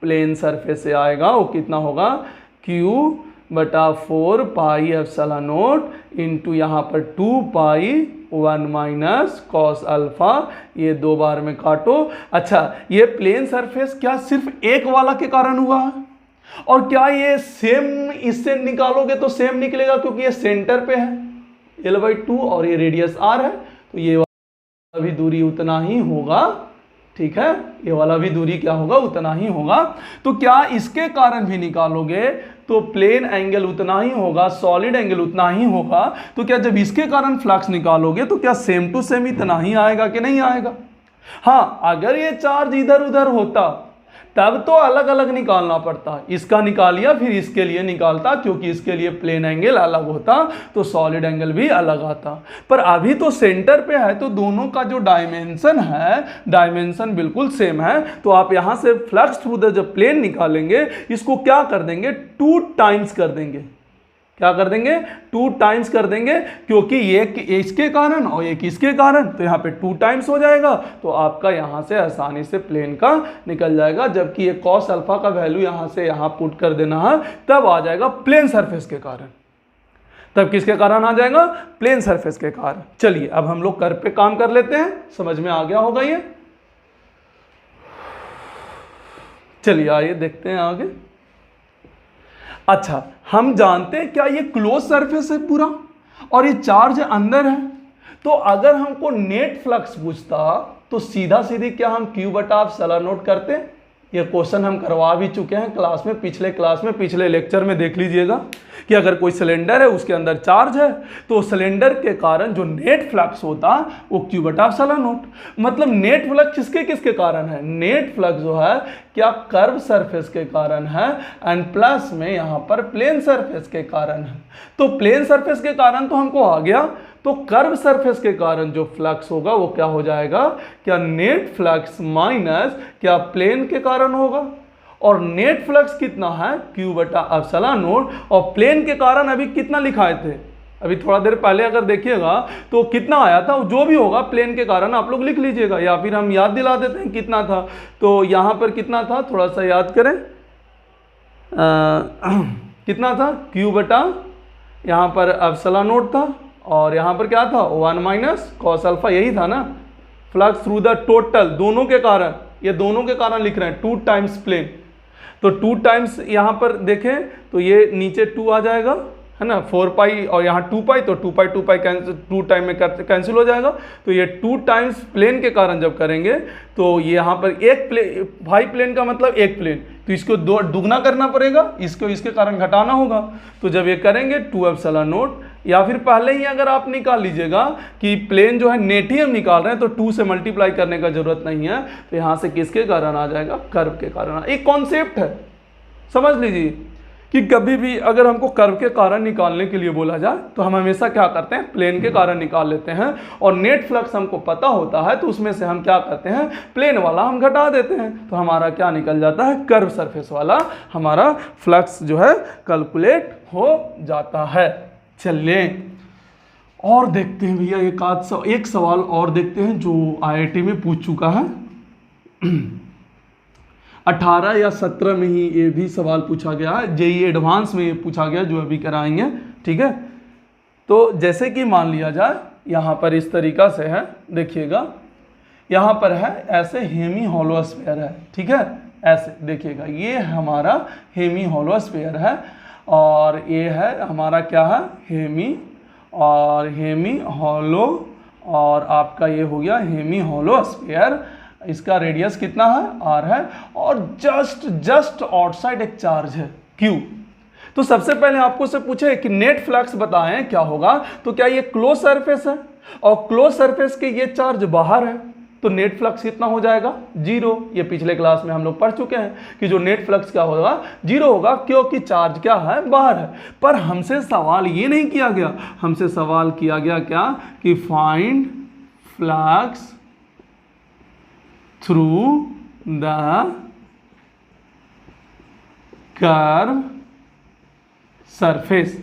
plane surface से आएगा वो कितना होगा, Q/4πε0 इंटू यहाँ पर 2π1 - कॉस अल्फा, ये दो बार में काटो। अच्छा, ये प्लेन सरफेस क्या सिर्फ एक वाला के कारण हुआ है, और क्या ये सेम इससे निकालोगे तो सेम निकलेगा, क्योंकि ये सेंटर पे है l/2 और ये रेडियस r है, तो ये वाला भी दूरी उतना ही होगा, ठीक है, ये वाला भी दूरी क्या होगा, उतना ही होगा। तो क्या इसके कारण भी निकालोगे तो प्लेन एंगल उतना ही होगा, सॉलिड एंगल उतना ही होगा। तो क्या जब इसके कारण फ्लक्स निकालोगे तो क्या सेम टू सेम इतना ही आएगा कि नहीं आएगा। हाँ, अगर ये चार्ज इधर उधर होता तब तो अलग अलग निकालना पड़ता, इसका निकालिया फिर इसके लिए निकालता, क्योंकि इसके लिए प्लेन एंगल अलग होता तो सॉलिड एंगल भी अलग आता। पर अभी तो सेंटर पे है तो दोनों का जो डायमेंशन है, डायमेंशन बिल्कुल सेम है। तो आप यहाँ से फ्लक्स थ्रू द जब प्लेन निकालेंगे, इसको क्या कर देंगे, 2 टाइम्स कर देंगे। क्या कर देंगे, 2 टाइम्स कर देंगे, क्योंकि एक इसके कारण और एक इसके कारण, तो यहाँ पे 2 टाइम्स हो जाएगा। तो आपका यहाँ से आसानी से प्लेन का निकल जाएगा, जबकि ये कॉस अल्फा का वैल्यू यहाँ से यहाँ पुट कर देना है, तब आ जाएगा प्लेन सरफेस के कारण। तब किसके कारण आ जाएगा, प्लेन सरफेस के कारण। चलिए अब हम लोग कर्व पे काम कर लेते हैं, समझ में आ गया होगा ये। चलिए आइए देखते हैं आगे। अच्छा, हम जानते हैं क्या ये क्लोज सरफेस है पूरा, और ये चार्ज अंदर है। तो अगर हमको नेट फ्लक्स पूछता तो सीधा सीधी क्या हम Q/ε0 करते। ये क्वेश्चन हम करवा भी चुके हैं क्लास में, पिछले क्लास में, पिछले लेक्चर में देख लीजिएगा कि अगर कोई सिलेंडर है उसके अंदर चार्ज है तो सिलेंडर के कारण जो नेट फ्लक्स होता वो Q/ε0। मतलब नेट फ्लक्स किसके किसके कारण है, नेट फ्लक्स जो है क्या कर्व सरफेस के कारण है, एंड प्लस में यहाँ पर प्लेन सरफेस के कारण है। तो प्लेन सरफेस के कारण तो हमको आ गया, तो कर्व सरफेस के कारण जो फ्लक्स होगा वो क्या हो जाएगा, क्या नेट फ्लक्स माइनस क्या प्लेन के कारण होगा। और नेट फ्लक्स कितना है, Q/ε0, और प्लेन के कारण अभी कितना लिखाए थे, अभी थोड़ा देर पहले अगर देखिएगा तो कितना आया था, जो भी होगा प्लेन के कारण आप लोग लिख लीजिएगा, या फिर हम याद दिला देते हैं कितना था। तो यहाँ पर कितना था, थोड़ा सा याद करें, कितना था, क्यू बटा यहाँ पर एप्सिलॉन नोट था और यहाँ पर क्या था 1 माइनस कॉस अल्फा, यही था ना। फ्लक्स थ्रू द टोटल, दोनों के कारण, ये दोनों के कारण लिख रहे हैं 2 टाइम्स प्लेन, तो 2 टाइम्स यहाँ पर देखें तो ये नीचे 2 आ जाएगा है ना, 4 पाई और यहाँ 2 पाई, तो 2 पाई कैंसिल, 2 टाइम में कैंसिल हो जाएगा। तो ये 2 टाइम्स प्लेन के कारण जब करेंगे तो ये यहाँ पर एक प्लेन, भाई प्लेन का मतलब एक प्लेन, तो इसको दुगना करना पड़ेगा, इसको इसके कारण घटाना होगा। तो जब ये करेंगे 2 एप्सिलॉन नोट, या फिर पहले ही अगर आप निकाल लीजिएगा कि प्लेन जो है नेट ही हम निकाल रहे हैं तो 2 से मल्टीप्लाई करने का जरूरत नहीं है, तो यहाँ से किसके कारण आ जाएगा, कर्व के कारण। एक कॉन्सेप्ट है, समझ लीजिए कि कभी भी अगर हमको कर्व के कारण निकालने के लिए बोला जाए तो हम हमेशा क्या करते हैं, प्लेन के कारण निकाल लेते हैं, और नेट फ्लक्स हमको पता होता है तो उसमें से हम क्या करते हैं, प्लेन वाला हम घटा देते हैं, तो हमारा क्या निकल जाता है, कर्व सरफेस वाला हमारा फ्लक्स जो है कैलकुलेट हो जाता है। चलिए और देखते हैं भैया, एक सवाल और देखते हैं जो IIT में पूछ चुका है। 18 या 17 में ही ये भी सवाल पूछा गया है, JEE एडवांस में ये पूछा गया जो अभी कराएंगे, ठीक है। तो जैसे कि मान लिया जाए यहाँ पर इस तरीका से है, देखिएगा यहाँ पर है ऐसे हेमी होलोस्फीयर है, ठीक है, ऐसे देखिएगा ये हमारा हेमी होलोस्फीयर है और ये है हमारा क्या है, हेमी और हेमी होलो, और आपका ये हो गया हेमी होलोस्फीयर, इसका रेडियस कितना है, r है, और जस्ट आउटसाइड एक चार्ज है q। तो सबसे पहले आपको से पूछे कि नेट फ्लक्स बताएं क्या होगा, तो क्या ये क्लोज सरफेस है और क्लोज सरफेस के ये चार्ज बाहर है, तो नेट फ्लक्स कितना हो जाएगा, 0। ये पिछले क्लास में हम लोग पढ़ चुके हैं कि जो नेट फ्लक्स क्या होगा, 0 होगा, क्योंकि चार्ज क्या है, बाहर है। पर हमसे सवाल ये नहीं किया गया, हमसे सवाल किया गया क्या कि find flux through the curve surface.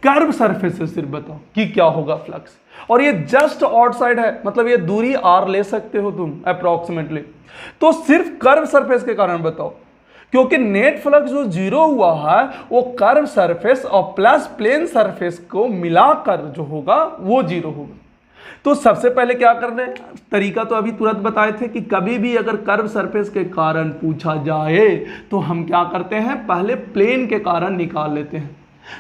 Curve surface से सिर्फ बताओ कि क्या होगा फ्लक्स, और ये जस्ट आउटसाइड है, मतलब ये दूरी r ले सकते हो तुम अप्रोक्सीमेटली, तो सिर्फ कर्व सरफेस के कारण बताओ, क्योंकि नेट फ्लक्स जो 0 हुआ है वो कर्व सरफेस और प्लस प्लेन सरफेस को मिलाकर जो होगा वो 0 होगा। तो सबसे पहले क्या कर रहे हैं, तरीका तो अभी तुरंत बताए थे कि कभी भी अगर कर्व सरफेस के कारण पूछा जाए तो हम क्या करते हैं, पहले प्लेन के कारण निकाल लेते हैं।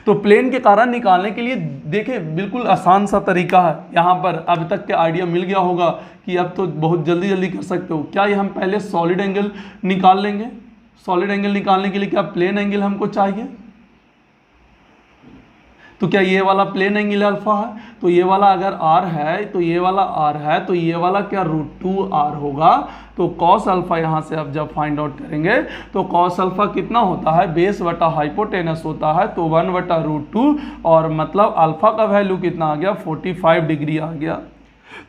तो प्लेन के कारण निकालने के लिए देखिए बिल्कुल आसान सा तरीका है, यहाँ पर अब तक के आइडिया मिल गया होगा कि अब तो बहुत जल्दी जल्दी कर सकते हो। क्या ये हम पहले सॉलिड एंगल निकाल लेंगे, सॉलिड एंगल निकालने के लिए क्या प्लेन एंगल हमको चाहिए, तो क्या ये वाला प्लेन एंगल अल्फा है, तो ये वाला अगर r है तो ये वाला r है, तो ये वाला क्या √2r होगा। तो कॉस अल्फा यहाँ से अब जब फाइंड आउट करेंगे तो कॉस अल्फा कितना होता है, बेस बटा हाइपोटेनस होता है, तो 1/√2, और मतलब अल्फा का वैल्यू कितना आ गया, 45 डिग्री आ गया।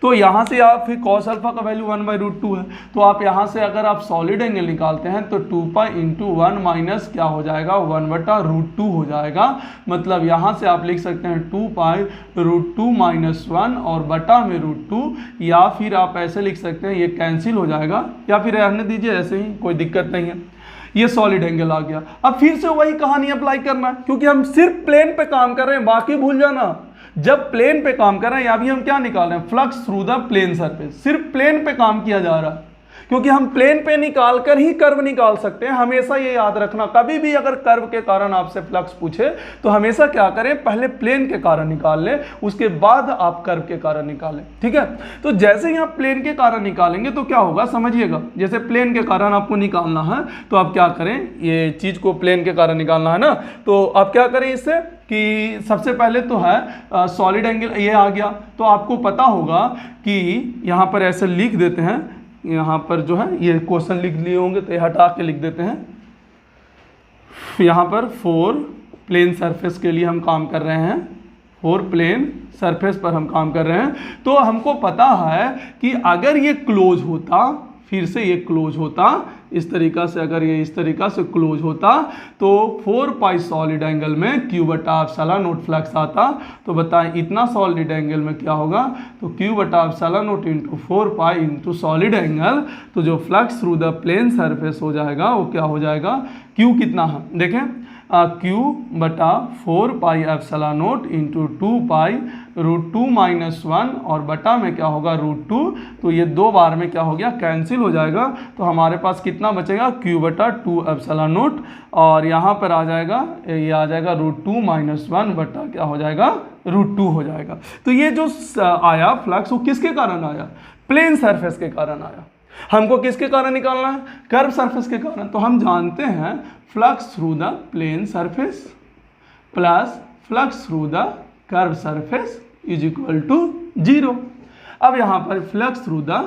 तो यहाँ से आप फिर कॉस अल्फा का वैल्यू 1/√2 है, तो आप यहाँ से अगर आप सॉलिड एंगल निकालते हैं तो 2 पाई इंटू 1 माइनस क्या हो जाएगा, 1/√2 हो जाएगा। मतलब यहाँ से आप लिख सकते हैं 2 पाई √2 माइनस 1 और बटा में √2, या फिर आप ऐसे लिख सकते हैं ये कैंसिल हो जाएगा, या फिर रहने दीजिए ऐसे ही, कोई दिक्कत नहीं है। ये सॉलिड एंगल आ गया। अब फिर से वही कहानी अप्लाई करना है, क्योंकि हम सिर्फ प्लेन पे काम कर रहे हैं, बाकी भूल जाना। जब प्लेन पे काम कर रहे हैं, अभी हम क्या निकाल रहे हैं, flux through the plane surface, सिर्फ प्लेन पे काम किया जा रहा है, क्योंकि हम प्लेन पे निकाल कर ही कर्व निकाल सकते हैं। हमेशा ये याद रखना, कभी भी अगर कर्व के कारण आपसे फ्लक्स पूछे तो हमेशा क्या करें, पहले प्लेन के कारण निकाल लें, उसके बाद आप कर्व के कारण निकालें, ठीक है। तो जैसे ही आप प्लेन के कारण निकालेंगे तो क्या होगा समझिएगा, जैसे प्लेन के कारण आपको निकालना है तो आप क्या करें, ये चीज को प्लेन के कारण निकालना है ना, तो आप क्या करें इससे कि सबसे पहले तो है सॉलिड एंगल ये आ गया, तो आपको पता होगा कि यहाँ पर ऐसे लिख देते हैं, यहाँ पर जो है ये क्वेश्चन लिख लिए होंगे तो ये हटा के लिख देते हैं। यहाँ पर 4 प्लेन सरफेस के लिए हम काम कर रहे हैं, 4 प्लेन सरफेस पर हम काम कर रहे हैं। तो हमको पता है कि अगर ये क्लोज होता, फिर से ये क्लोज होता इस तरीका से, अगर ये इस तरीका से क्लोज होता तो 4 पाई सॉलिड एंगल में Q/ε0 फ्लक्स आता। तो बताएं इतना सॉलिड एंगल में क्या होगा, तो Q/ε0 into 4 pi into solid angle, तो जो flux through the plane surface हो जाएगा वो क्या हो जाएगा, Q कितना है देखें, क्यू बटा 4 पाई एप्सिलॉन नॉट इंटू 2 पाई √2 माइनस 1 और बटा में क्या होगा √2। तो ये 2 बार में क्या हो गया, कैंसिल हो जाएगा। तो हमारे पास कितना बचेगा, क्यू बटा 2 एप्सिलॉन नॉट और यहाँ पर आ जाएगा, ये आ जाएगा √2 माइनस 1 बटा क्या हो जाएगा, √2 हो जाएगा। तो ये जो आया फ्लक्स वो किसके कारण आया, प्लेन सरफेस के कारण आया। हमको किसके कारण निकालना है, कर्व सरफेस के कारण। तो हम जानते हैं flux through the plane surface plus flux through the curve surface is equal to 0। अब यहाँ पर flux through the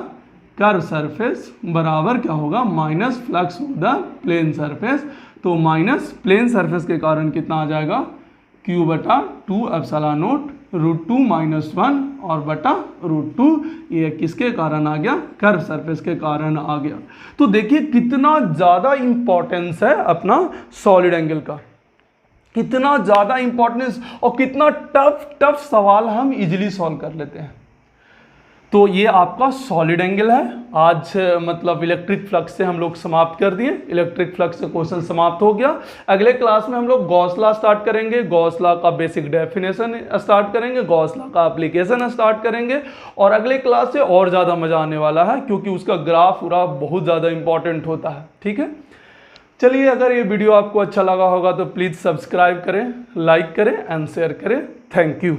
curve surface बराबर क्या होगा, minus flux through the plane surface. तो माइनस प्लेन सरफेस के कारण कितना आ जाएगा, क्यू बटा 2 एप्सिलॉन नॉट √2 माइनस 1 और बटा √2। ये किसके कारण आ गया, कर्व सरफेस के कारण आ गया। तो देखिए कितना ज़्यादा इंपॉर्टेंस है अपना सॉलिड एंगल का, कितना ज़्यादा इंपॉर्टेंस और कितना टफ सवाल हम इजीली सॉल्व कर लेते हैं। तो ये आपका सॉलिड एंगल है। आज मतलब इलेक्ट्रिक फ्लक्स से हम लोग समाप्त कर दिए, इलेक्ट्रिक फ्लक्स का क्वेश्चन समाप्त हो गया। अगले क्लास में हम लोग गॉस लॉ स्टार्ट करेंगे, गॉस लॉ का बेसिक डेफिनेशन स्टार्ट करेंगे, गॉस लॉ का एप्लीकेशन स्टार्ट करेंगे और अगले क्लास से और ज़्यादा मज़ा आने वाला है क्योंकि उसका ग्राफ बहुत ज़्यादा इंपॉर्टेंट होता है। ठीक है, चलिए अगर ये वीडियो आपको अच्छा लगा होगा तो प्लीज़ सब्सक्राइब करें, लाइक करें एंड शेयर करें। Thank you.